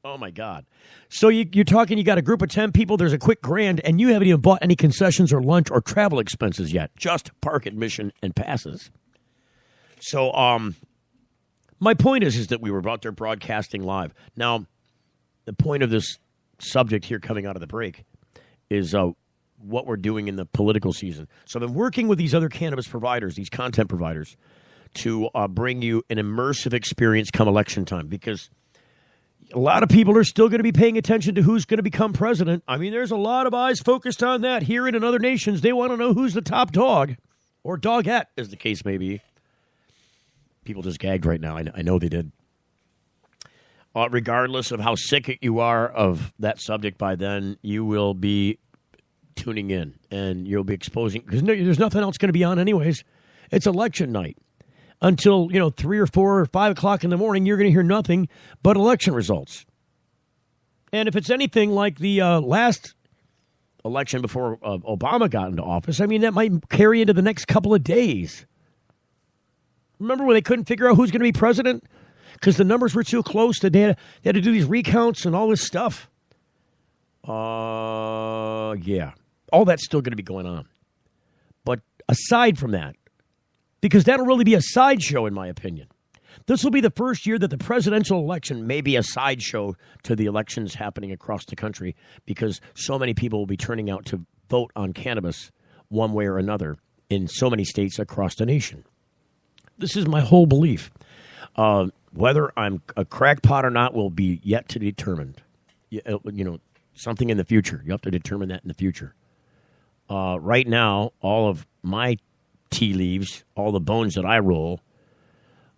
Oh, my God. So you're talking, you got a group of 10 people, there's a quick grand, and you haven't even bought any concessions or lunch or travel expenses yet. Just park admission and passes. So my point is that we were out there broadcasting live. Now, the point of this subject here coming out of the break is what we're doing in the political season. So I've been working with these other cannabis providers, these content providers, to bring you an immersive experience come election time, because a lot of people are still going to be paying attention to who's going to become president. I mean, there's a lot of eyes focused on that here and in other nations. They want to know who's the top dog, or dogette, as the case may be. People just gagged right now. I know they did. Regardless of how sick you are of that subject by then, you will be tuning in, and you'll be exposing, because there's nothing else going to be on anyways. It's election night. Until, 3 or 4 or 5 o'clock in the morning, you're going to hear nothing but election results. And if it's anything like the last election before Obama got into office, I mean, that might carry into the next couple of days. Remember when they couldn't figure out who's going to be president? Because the numbers were too close that they had to do these recounts and all this stuff. Yeah. All that's still going to be going on. But aside from that, because that'll really be a sideshow, in my opinion. This will be the first year that the presidential election may be a sideshow to the elections happening across the country, because so many people will be turning out to vote on cannabis one way or another in so many states across the nation. This is my whole belief. Whether I'm a crackpot or not will be yet to be determined. Something in the future. You have to determine that in the future. Right now, all of my tea leaves, all the bones that I roll,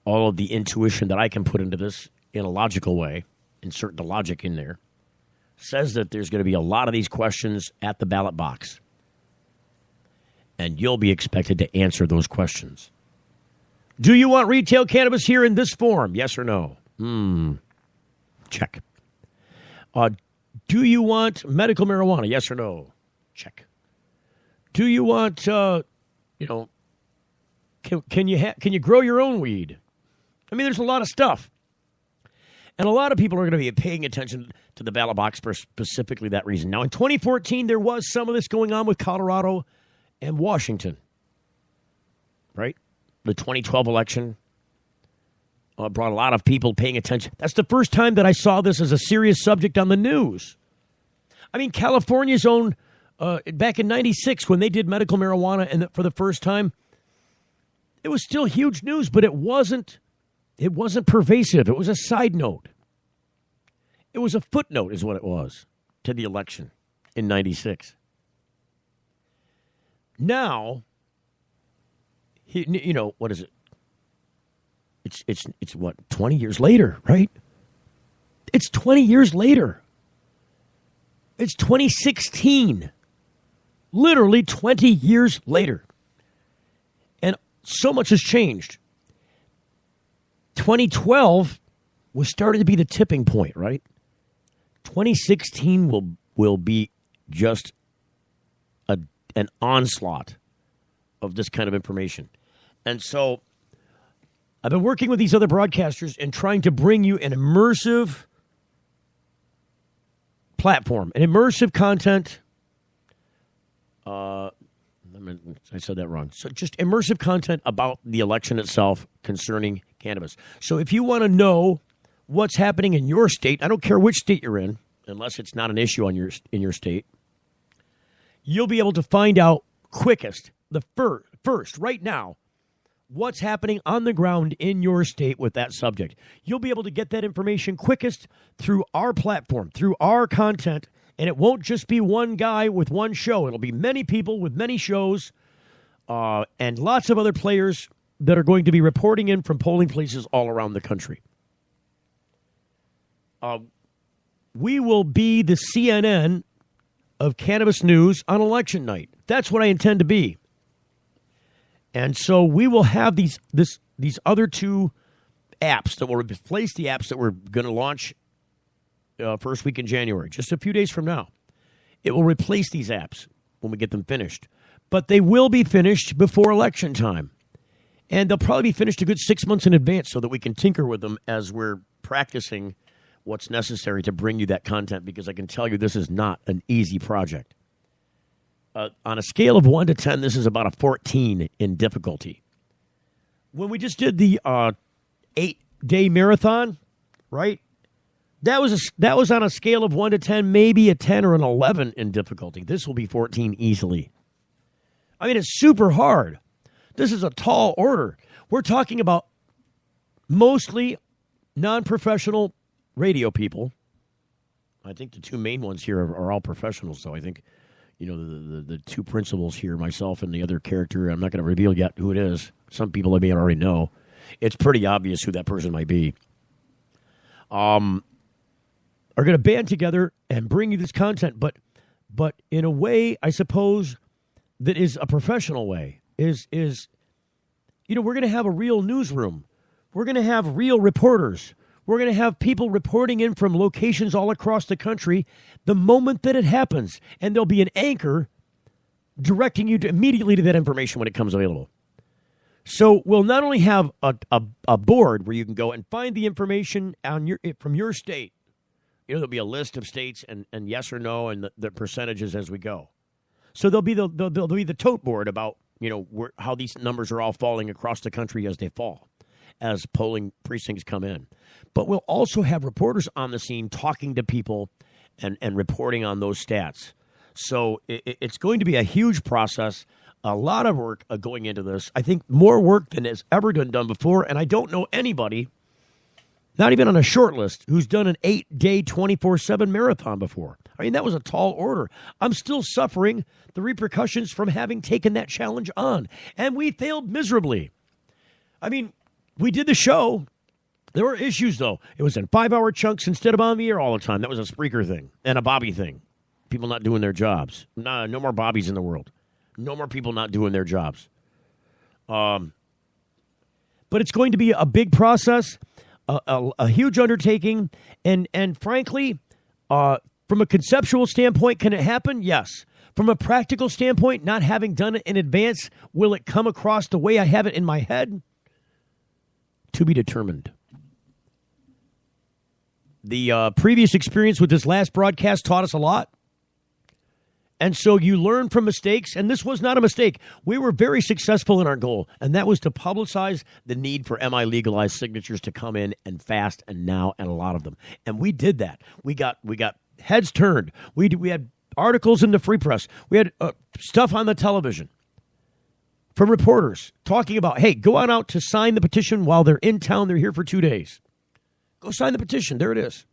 all of the intuition that I can put into this in a logical way, insert the logic in there, says that there's going to be a lot of these questions at the ballot box. And you'll be expected to answer those questions. Do you want retail cannabis here in this form? Yes or no? Check. Do you want medical marijuana? Yes or no? Check. Do you want, can you grow your own weed? I mean, there's a lot of stuff. And a lot of people are going to be paying attention to the ballot box for specifically that reason. Now, in 2014, there was some of this going on with Colorado and Washington, right? The 2012 election brought a lot of people paying attention. That's the first time that I saw this as a serious subject on the news. I mean, California's own, back in 96, when they did medical marijuana and for the first time, it was still huge news, but it wasn't pervasive. It was a side note. It was a footnote is what it was to the election in 96. Now, you know, what is it? It's what, 20 years later, right? It's 20 years later. It's 2016. Literally 20 years later. And so much has changed. 2012 was starting to be the tipping point, right? 2016 will be just an onslaught of this kind of information. And so I've been working with these other broadcasters and trying to bring you an immersive platform, an immersive content. I said that wrong. So just immersive content about the election itself concerning cannabis. So if you want to know what's happening in your state, I don't care which state you're in, unless it's not an issue in your state, you'll be able to find out quickest, the first, right now, what's happening on the ground in your state with that subject. You'll be able to get that information quickest through our platform, through our content, and it won't just be one guy with one show. It'll be many people with many shows and lots of other players that are going to be reporting in from polling places all around the country. We will be the CNN of cannabis news on election night. That's what I intend to be. And so we will have these other two apps that will replace the apps that we're going to launch first week in January, just a few days from now. It will replace these apps when we get them finished. But they will be finished before election time. And they'll probably be finished a good 6 months in advance so that we can tinker with them as we're practicing what's necessary to bring you that content, because I can tell you this is not an easy project. On a scale of 1 to 10, this is about a 14 in difficulty. When we just did the 8-day marathon, right? That was on a scale of 1 to 10, maybe a 10 or an 11 in difficulty. This will be 14 easily. I mean, it's super hard. This is a tall order. We're talking about mostly non-professional radio people. I think the two main ones here are all professionals, so I think, you know, the two principals here, myself and the other character, I'm not going to reveal yet who it is. Some people I may already know. It's pretty obvious who that person might be. Are going to band together and bring you this content, but in a way, I suppose, that is a professional way. Is you know, we're going to have a real newsroom. We're going to have real reporters. We're going to have people reporting in from locations all across the country the moment that it happens. And there'll be an anchor directing you immediately to that information when it comes available. So we'll not only have a board where you can go and find the information from your state. You know, there'll be a list of states and yes or no and the percentages as we go. So there'll be the tote board about, you know, how these numbers are all falling across the country as they fall, as polling precincts come in. But we'll also have reporters on the scene talking to people and reporting on those stats. So it's going to be a huge process, a lot of work going into this. I think more work than has ever been done before, and I don't know anybody, not even on a short list, who's done an 8-day 24/7 marathon before. I mean, that was a tall order. I'm still suffering the repercussions from having taken that challenge on, and we failed miserably. I mean, we did the show. There were issues, though. It was in 5-hour chunks instead of on the air all the time. That was a Spreaker thing and a Bobby thing. People not doing their jobs. No more Bobbies in the world. No more people not doing their jobs. But it's going to be a big process, a huge undertaking, and frankly, from a conceptual standpoint, can it happen? Yes. From a practical standpoint, not having done it in advance, will it come across the way I have it in my head? To be determined. The previous experience with this last broadcast taught us a lot. And so you learn from mistakes, and this was not a mistake. We were very successful in our goal, and that was to publicize the need for MI legalized signatures to come in and fast and now, and a lot of them. And we did that. We got heads turned. We had articles in the Free Press. We had stuff on the television from reporters talking about, hey, go on out to sign the petition while they're in town. They're here for 2 days. Go sign the petition. There it is.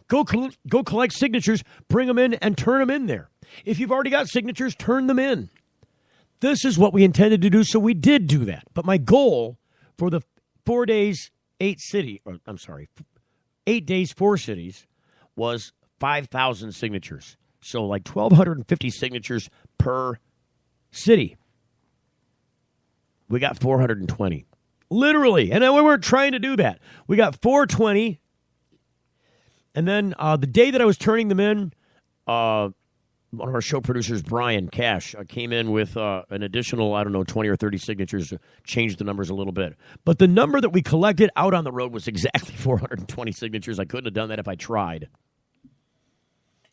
Go collect signatures, bring them in, and turn them in there. If you've already got signatures, turn them in. This is what we intended to do, so we did do that. But my goal for the 4 days, 8 days, 4 cities was 5,000 signatures. So like 1,250 signatures per city. We got 420. Literally. And we weren't trying to do that. We got 420. And then the day that I was turning them in, one of our show producers, Brian Cash, came in with an additional, 20 or 30 signatures to change the numbers a little bit. But the number that we collected out on the road was exactly 420 signatures. I couldn't have done that if I tried.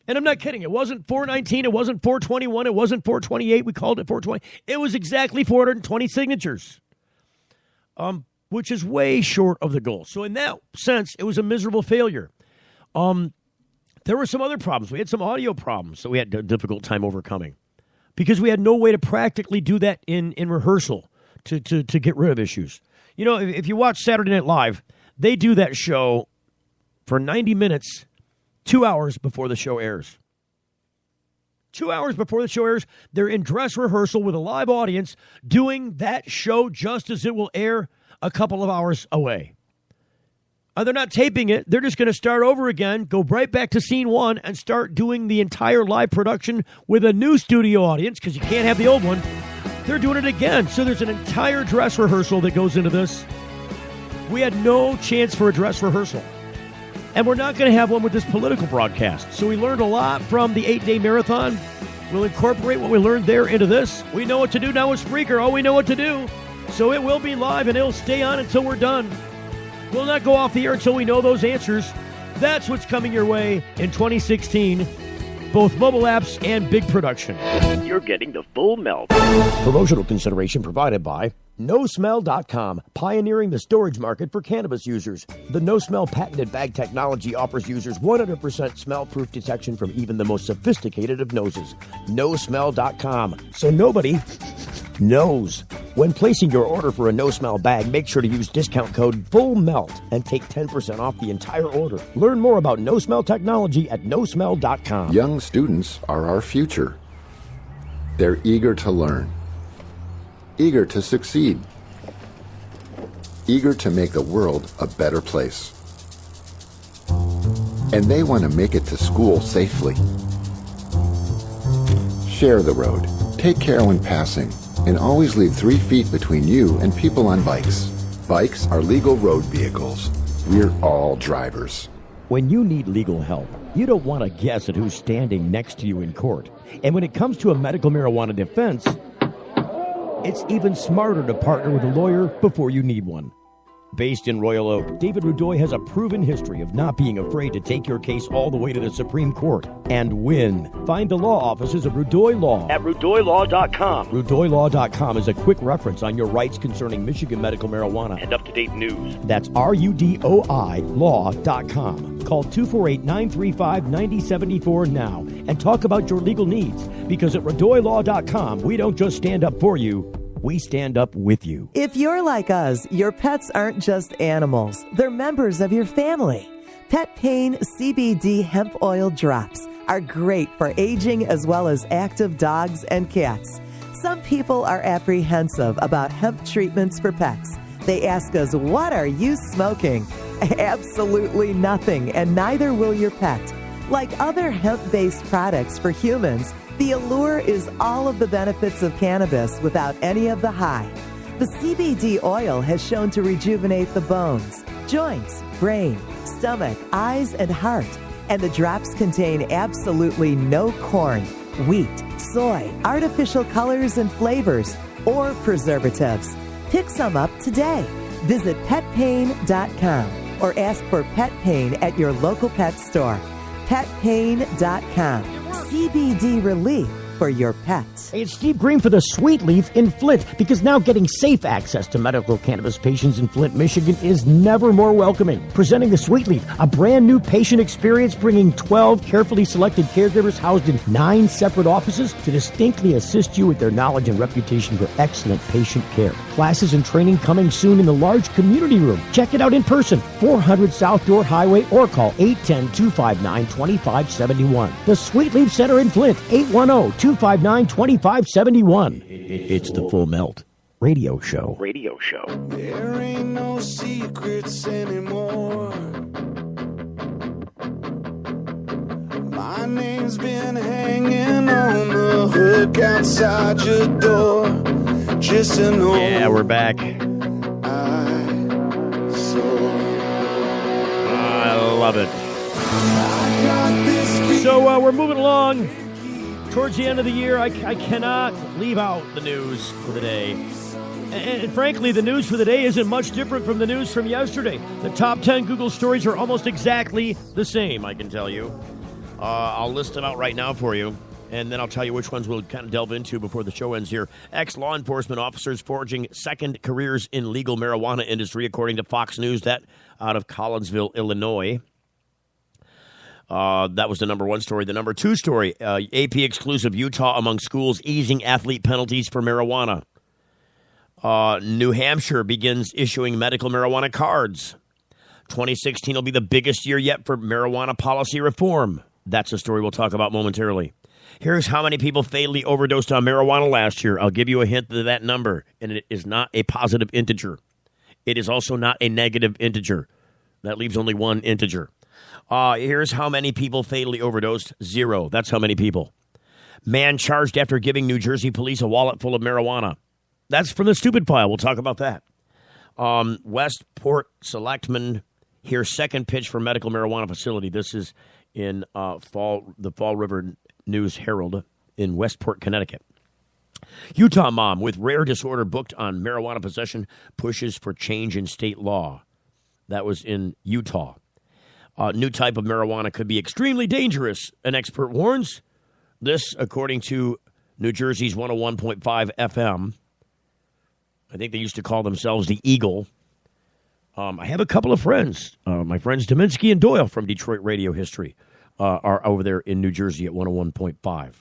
And I'm not kidding. It wasn't 419. It wasn't 421. It wasn't 428. We called it 420. It was exactly 420 signatures, which is way short of the goal. So in that sense, it was a miserable failure. There were some other problems. We had some audio problems that we had a difficult time overcoming because we had no way to practically do that in rehearsal to get rid of issues. You know, if you watch Saturday Night Live, they do that show for 90 minutes, 2 hours before the show airs. 2 hours before the show airs, they're in dress rehearsal with a live audience doing that show just as it will air a couple of hours away. They're not taping it. They're just going to start over again, go right back to scene 1, and start doing the entire live production with a new studio audience because you can't have the old one. They're doing it again. So there's an entire dress rehearsal that goes into this. We had no chance for a dress rehearsal. And we're not going to have one with this political broadcast. So we learned a lot from the 8-day marathon. We'll incorporate what we learned there into this. We know what to do now with Spreaker. Oh, we know what to do. So it will be live, and it'll stay on until we're done. We'll not go off the air until we know those answers. That's what's coming your way in 2016. Both mobile apps and big production. You're getting the full melt. Promotional consideration provided by NoSmell.com, pioneering the storage market for cannabis users. The NoSmell patented bag technology offers users 100% smell-proof detection from even the most sophisticated of noses. NoSmell.com, so nobody knows. When placing your order for a no-smell bag, make sure to use discount code FULLMELT and take 10% off the entire order. Learn more about no-smell technology at nosmell.com. Young students are our future. They're eager to learn, eager to succeed, eager to make the world a better place. And they want to make it to school safely. Share the road, take care when passing, and always leave 3 feet between you and people on bikes. Bikes are legal road vehicles. We're all drivers. When you need legal help, you don't want to guess at who's standing next to you in court. And when it comes to a medical marijuana defense, it's even smarter to partner with a lawyer before you need one. Based in Royal Oak, David Rudoy has a proven history of not being afraid to take your case all the way to the Supreme Court and win. Find the law offices of Rudoy Law at RudoyLaw.com. RudoyLaw.com is a quick reference on your rights concerning Michigan medical marijuana and up-to-date news. That's RUDOI Law.com. Call 248-935-9074 now and talk about your legal needs, because at RudoyLaw.com, we don't just stand up for you, we stand up with you. If you're like us, your pets aren't just animals. They're members of your family. Pet Pain CBD hemp oil drops are great for aging as well as active dogs and cats. Some people are apprehensive about hemp treatments for pets. They ask us, what are you smoking? Absolutely nothing, and neither will your pet. Like other hemp-based products for humans, the allure is all of the benefits of cannabis without any of the high. The CBD oil has shown to rejuvenate the bones, joints, brain, stomach, eyes, and heart. And the drops contain absolutely no corn, wheat, soy, artificial colors and flavors, or preservatives. Pick some up today. Visit petpain.com. or ask for Pet Pain at your local pet store. PetPain.com. CBD relief for your pet. Hey, it's Steve Green for the Sweet Leaf in Flint, because now getting safe access to medical cannabis patients in Flint, Michigan is never more welcoming. Presenting the Sweet Leaf, a brand new patient experience bringing 12 carefully selected caregivers housed in 9 separate offices to distinctly assist you with their knowledge and reputation for excellent patient care. Classes and training coming soon in the large community room. Check it out in person, 400 South Door Highway, or call 810-259-2571. The Sweet Leaf Center in Flint, 810-259-2571. It's the Full Melt Radio Show. There ain't no secrets anymore. My name's been hanging on the hook outside your door. Just to know. Yeah, we're back. I love it. So we're moving along towards the end of the year. I cannot leave out the news for the day. And frankly, the news for the day isn't much different from the news from yesterday. The top 10 Google stories are almost exactly the same, I can tell you. I'll list them out right now for you, and then I'll tell you which ones we'll kind of delve into before the show ends here. Ex-law enforcement officers forging second careers in legal marijuana industry, according to Fox News, that out of Collinsville, Illinois. That was the number one story. The number two story, AP exclusive, Utah among schools easing athlete penalties for marijuana. New Hampshire begins issuing medical marijuana cards. 2016 will be the biggest year yet for marijuana policy reform. That's a story we'll talk about momentarily. Here's how many people fatally overdosed on marijuana last year. I'll give you a hint to that number, and it is not a positive integer. It is also not a negative integer. That leaves only one integer. Here's how many people fatally overdosed. 0. That's how many people. Man charged after giving New Jersey police a wallet full of marijuana. That's from the stupid file. We'll talk about that. Westport Selectmen hears second pitch for medical marijuana facility. This is in the Fall River News Herald in Westport, Connecticut. Utah mom with rare disorder booked on marijuana possession pushes for change in state law. That was in Utah. New type of marijuana could be extremely dangerous, an expert warns. This, according to New Jersey's 101.5 FM. I think they used to call themselves the Eagle. I have a couple of friends. My friends Dominski and Doyle from Detroit radio history are over there in New Jersey at 101.5.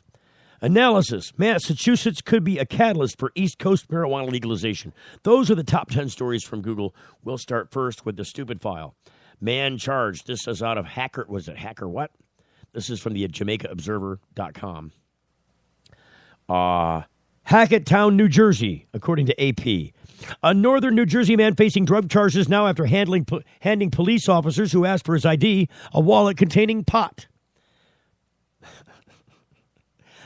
Analysis. Massachusetts could be a catalyst for East Coast marijuana legalization. Those are the top 10 stories from Google. We'll start first with the stupid file. Man charged. This is out of Hacker. Was it Hacker what? This is from the JamaicaObserver.com. Hackettstown, New Jersey, according to AP. A northern New Jersey man facing drug charges now after handing police officers who asked for his ID a wallet containing pot.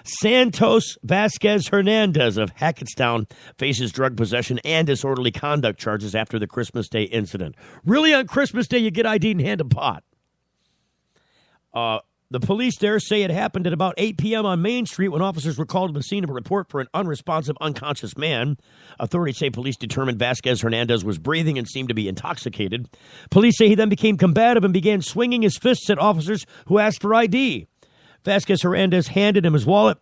Santos Vasquez Hernandez of Hackettstown faces drug possession and disorderly conduct charges after the Christmas Day incident. Really, on Christmas Day, you get ID and hand a pot. The police there say it happened at about 8 p.m. on Main Street when officers were called to the scene of a report for an unresponsive, unconscious man. Authorities say police determined Vasquez Hernandez was breathing and seemed to be intoxicated. Police say he then became combative and began swinging his fists at officers who asked for ID. Vasquez Hernandez handed him his wallet,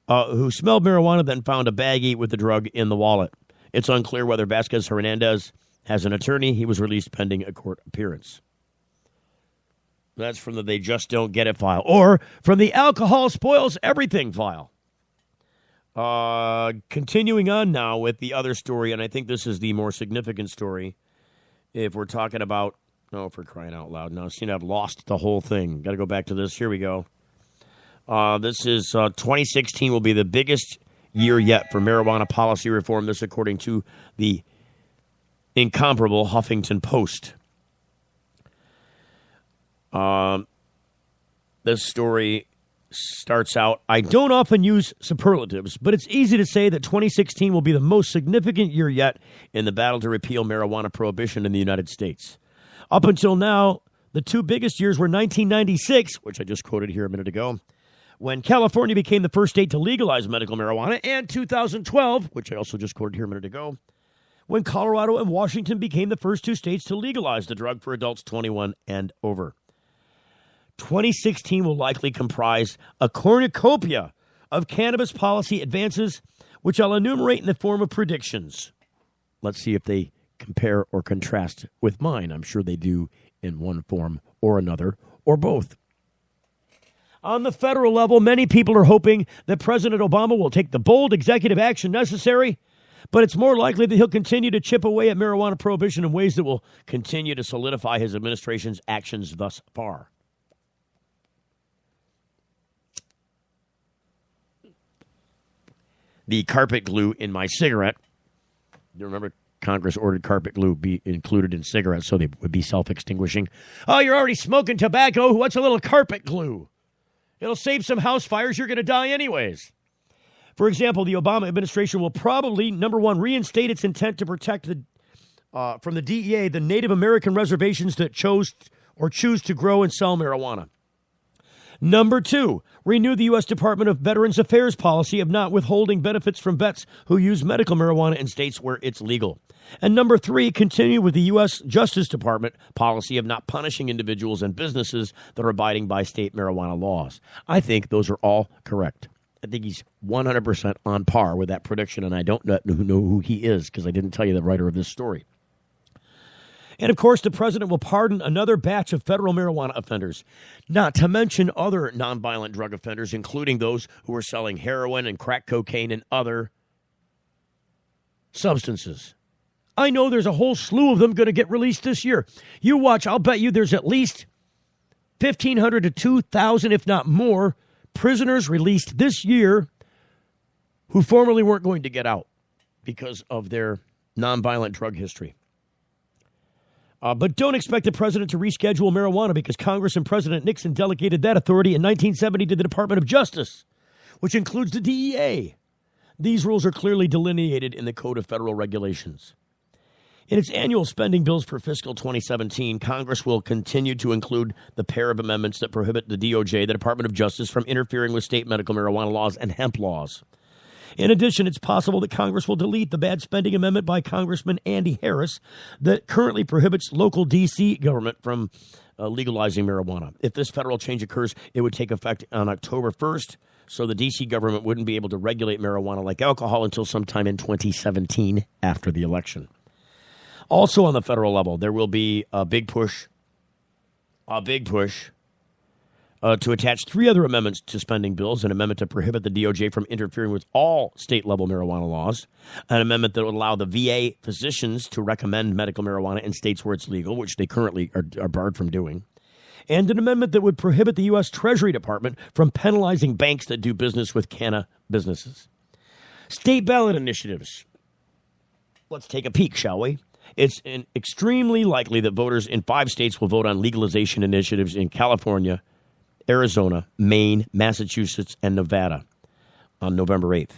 who smelled marijuana, then found a baggie with the drug in the wallet. It's unclear whether Vasquez Hernandez has an attorney. He was released pending a court appearance. That's from the They Just Don't Get It file. Or from the Alcohol Spoils Everything file. Continuing on now with the other story, and I think this is the more significant story. If we're talking about, for crying out loud. Now, I seem to have lost the whole thing. Got to go back to this. Here we go. This is 2016 will be the biggest year yet for marijuana policy reform. This according to the incomparable Huffington Post. This story starts out, I don't often use superlatives, but it's easy to say that 2016 will be the most significant year yet in the battle to repeal marijuana prohibition in the United States. Up until now, the two biggest years were 1996, which I just quoted here a minute ago, when California became the first state to legalize medical marijuana, and 2012, which I also just quoted here a minute ago, when Colorado and Washington became the first two states to legalize the drug for adults 21 and over. 2016 will likely comprise a cornucopia of cannabis policy advances, which I'll enumerate in the form of predictions. Let's see if they compare or contrast with mine. I'm sure they do in one form or another, or both. On the federal level, many people are hoping that President Obama will take the bold executive action necessary, but it's more likely that he'll continue to chip away at marijuana prohibition in ways that will continue to solidify his administration's actions thus far. The carpet glue in my cigarette. You remember Congress ordered carpet glue be included in cigarettes so they would be self-extinguishing. Oh, you're already smoking tobacco. What's a little carpet glue? It'll save some house fires. You're going to die anyways. For example, the Obama administration will probably, number one, reinstate its intent to protect from the DEA the Native American reservations that choose to grow and sell marijuana. Number two, renew the U.S. Department of Veterans Affairs policy of not withholding benefits from vets who use medical marijuana in states where it's legal. And number three, continue with the U.S. Justice Department policy of not punishing individuals and businesses that are abiding by state marijuana laws. I think those are all correct. I think he's 100% on par with that prediction, and I don't know who he is because I didn't tell you the writer of this story. And, of course, the president will pardon another batch of federal marijuana offenders, not to mention other nonviolent drug offenders, including those who are selling heroin and crack cocaine and other substances. I know there's a whole slew of them going to get released this year. You watch, I'll bet you there's at least 1,500 to 2,000, if not more, prisoners released this year who formerly weren't going to get out because of their nonviolent drug history. But don't expect the president to reschedule marijuana because Congress and President Nixon delegated that authority in 1970 to the Department of Justice, which includes the DEA. These rules are clearly delineated in the Code of Federal Regulations. In its annual spending bills for fiscal 2017, Congress will continue to include the pair of amendments that prohibit the DOJ, the Department of Justice, from interfering with state medical marijuana laws and hemp laws. In addition, it's possible that Congress will delete the bad spending amendment by Congressman Andy Harris that currently prohibits local D.C. government from legalizing marijuana. If this federal change occurs, it would take effect on October 1st, so the D.C. government wouldn't be able to regulate marijuana like alcohol until sometime in 2017 after the election. Also on the federal level, there will be a big push to attach three other amendments to spending bills: an amendment to prohibit the DOJ from interfering with all state-level marijuana laws, an amendment that would allow the VA physicians to recommend medical marijuana in states where it's legal, which they currently are barred from doing, and an amendment that would prohibit the U.S. Treasury Department from penalizing banks that do business with canna businesses. State ballot initiatives. Let's take a peek, shall we? It's extremely likely that voters in 5 states will vote on legalization initiatives in California, Arizona, Maine, Massachusetts, and Nevada on November 8th.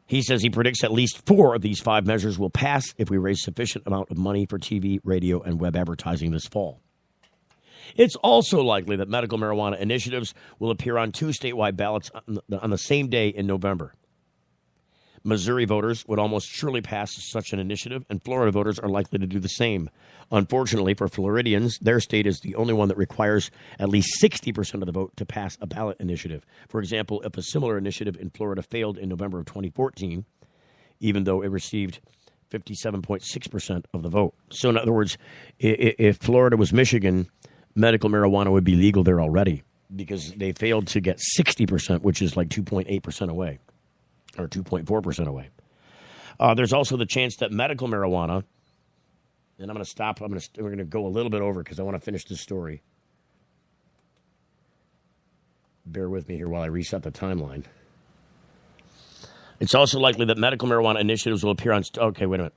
He says he predicts at least 4 of these 5 measures will pass if we raise sufficient amount of money for TV, radio, and web advertising this fall. It's also likely that medical marijuana initiatives will appear on 2 statewide ballots on the same day in November. Missouri voters would almost surely pass such an initiative, and Florida voters are likely to do the same. Unfortunately for Floridians, their state is the only one that requires at least 60% of the vote to pass a ballot initiative. For example, if a similar initiative in Florida failed in November of 2014, even though it received 57.6% of the vote. So in other words, if Florida was Michigan, medical marijuana would be legal there already because they failed to get 60%, which is like 2.8% away. Or 2.4% away. There's also the chance that medical marijuana, and I'm going to stop. We're going to go a little bit over because I want to finish this story. Bear with me here while I reset the timeline. It's also likely that medical marijuana initiatives will appear on. Okay, wait a minute.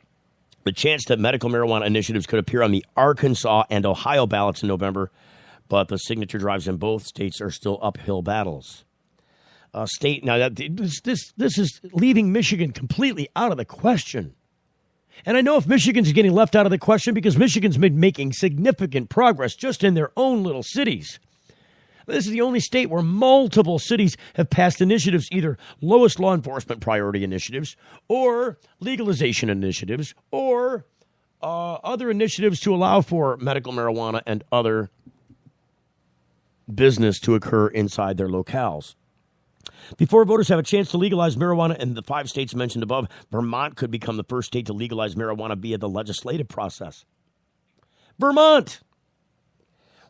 The chance that medical marijuana initiatives could appear on the Arkansas and Ohio ballots in November, but the signature drives in both states are still uphill battles. State now that this is leaving Michigan completely out of the question, and I know if Michigan's getting left out of the question because Michigan's been making significant progress just in their own little cities. This is the only state where multiple cities have passed initiatives, either lowest law enforcement priority initiatives or legalization initiatives or other initiatives to allow for medical marijuana and other business to occur inside their locales. Before voters have a chance to legalize marijuana in the 5 states mentioned above, Vermont could become the first state to legalize marijuana via the legislative process. Vermont!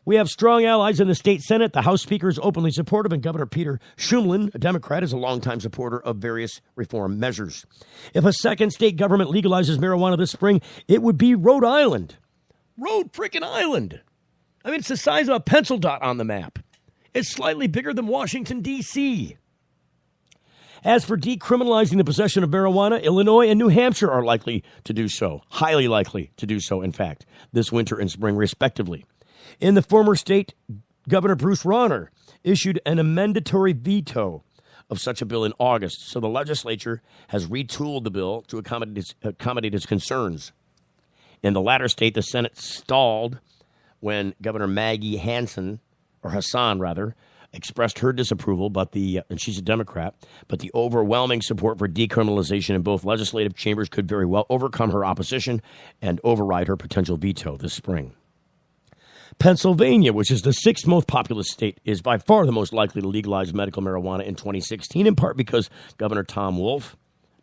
We have strong allies in the state Senate. The House Speaker is openly supportive, and Governor Peter Shumlin, a Democrat, is a longtime supporter of various reform measures. If a second state government legalizes marijuana this spring, it would be Rhode Island. Rhode freaking Island! I mean, it's the size of a pencil dot on the map. It's slightly bigger than Washington, D.C. As for decriminalizing the possession of marijuana, Illinois and New Hampshire are likely to do so, highly likely to do so, in fact, this winter and spring, respectively. In the former state, Governor Bruce Rauner issued an amendatory veto of such a bill in August, so the legislature has retooled the bill to accommodate its concerns. In the latter state, the Senate stalled when Governor Maggie Hassan, expressed her disapproval, and she's a Democrat, but the overwhelming support for decriminalization in both legislative chambers could very well overcome her opposition and override her potential veto this spring. Pennsylvania, which is the 6th most populous state, is by far the most likely to legalize medical marijuana in 2016, in part because Governor Tom Wolf,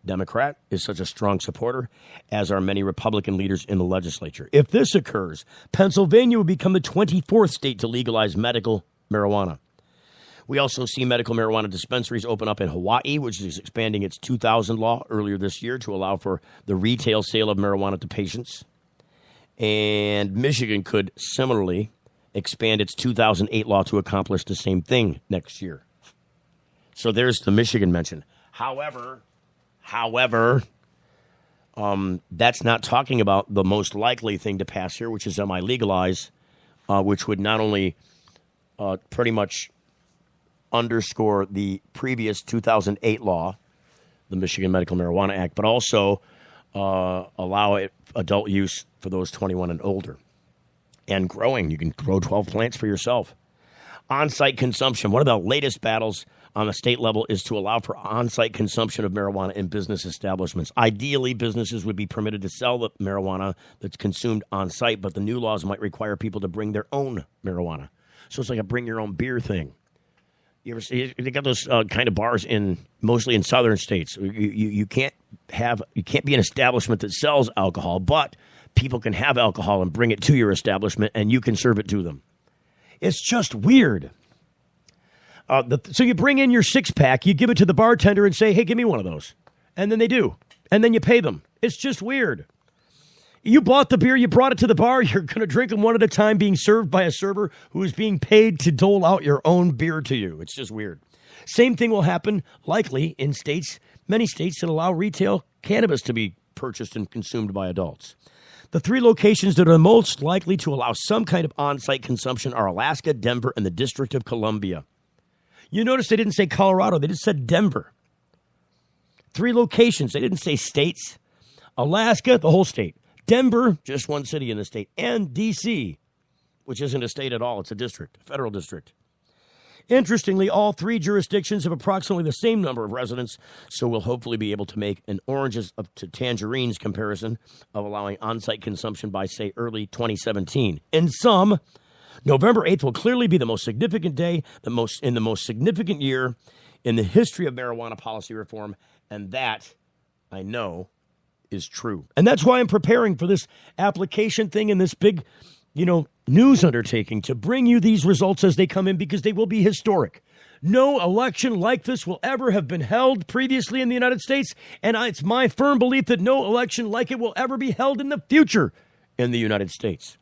Democrat, is such a strong supporter, as are many Republican leaders in the legislature. If this occurs, Pennsylvania will become the 24th state to legalize medical marijuana. We also see medical marijuana dispensaries open up in Hawaii, which is expanding its 2000 law earlier this year to allow for the retail sale of marijuana to patients. And Michigan could similarly expand its 2008 law to accomplish the same thing next year. So there's the Michigan mention. However, that's not talking about the most likely thing to pass here, which is semi-legalize, which would not only pretty much underscore the previous 2008 law, the Michigan Medical Marijuana Act, but also allow it adult use for those 21 and older. And growing. You can grow 12 plants for yourself. On-site consumption. One of the latest battles on the state level is to allow for on-site consumption of marijuana in business establishments. Ideally, businesses would be permitted to sell the marijuana that's consumed on-site, but the new laws might require people to bring their own marijuana. So it's like a bring-your-own-beer thing. You ever see? They got those kind of bars mostly in southern states. You can't be an establishment that sells alcohol, but people can have alcohol and bring it to your establishment, and you can serve it to them. It's just weird. So you bring in your 6-pack, you give it to the bartender and say, "Hey, give me one of those," and then they do, and then you pay them. It's just weird. You bought the beer, you brought it to the bar, you're going to drink them one at a time, being served by a server who is being paid to dole out your own beer to you. It's just weird. Same thing will happen, likely, in many states that allow retail cannabis to be purchased and consumed by adults. The 3 locations that are the most likely to allow some kind of on-site consumption are Alaska, Denver, and the District of Columbia. You notice they didn't say Colorado, they just said Denver. 3 locations, they didn't say states. Alaska, the whole state. Denver, just one city in the state, and D.C., which isn't a state at all. It's a district, a federal district. Interestingly, all 3 jurisdictions have approximately the same number of residents, so we'll hopefully be able to make an oranges up to tangerines comparison of allowing on-site consumption by, say, early 2017. In sum, November 8th will clearly be the most significant day, in the most significant year in the history of marijuana policy reform, and that, I know, is true. And that's why I'm preparing for this application thing and this big, news undertaking to bring you these results as they come in, because they will be historic. No election like this will ever have been held previously in the United States, and it's my firm belief that no election like it will ever be held in the future in the United States.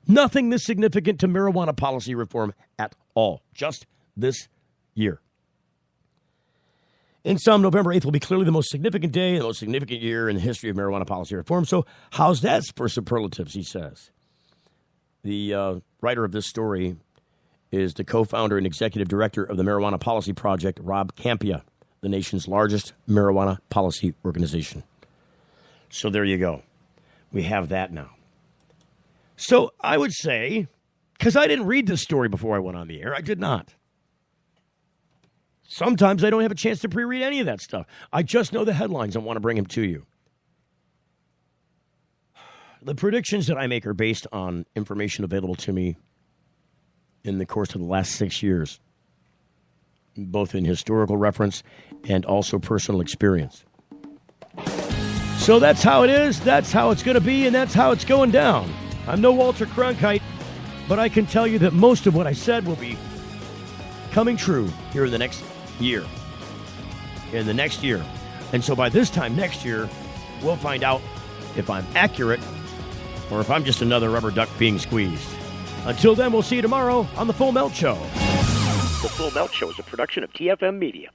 Nothing this significant to marijuana policy reform at all, just this year. In sum, November 8th will be clearly the most significant day, the most significant year in the history of marijuana policy reform. So how's that for superlatives, he says. The writer of this story is the co-founder and executive director of the Marijuana Policy Project, Rob Campia, the nation's largest marijuana policy organization. So there you go. We have that now. So I would say, because I didn't read this story before I went on the air, I did not. Sometimes I don't have a chance to pre-read any of that stuff. I just know the headlines and want to bring them to you. The predictions that I make are based on information available to me in the course of the last 6 years, both in historical reference and also personal experience. So that's how it is, that's how it's going to be, and that's how it's going down. I'm no Walter Cronkite, but I can tell you that most of what I said will be coming true here in the next year. And so by this time next year, we'll find out if I'm accurate or if I'm just another rubber duck being squeezed. Until then, we'll see you tomorrow on The Full Melt Show. The Full Melt Show is a production of TFM Media.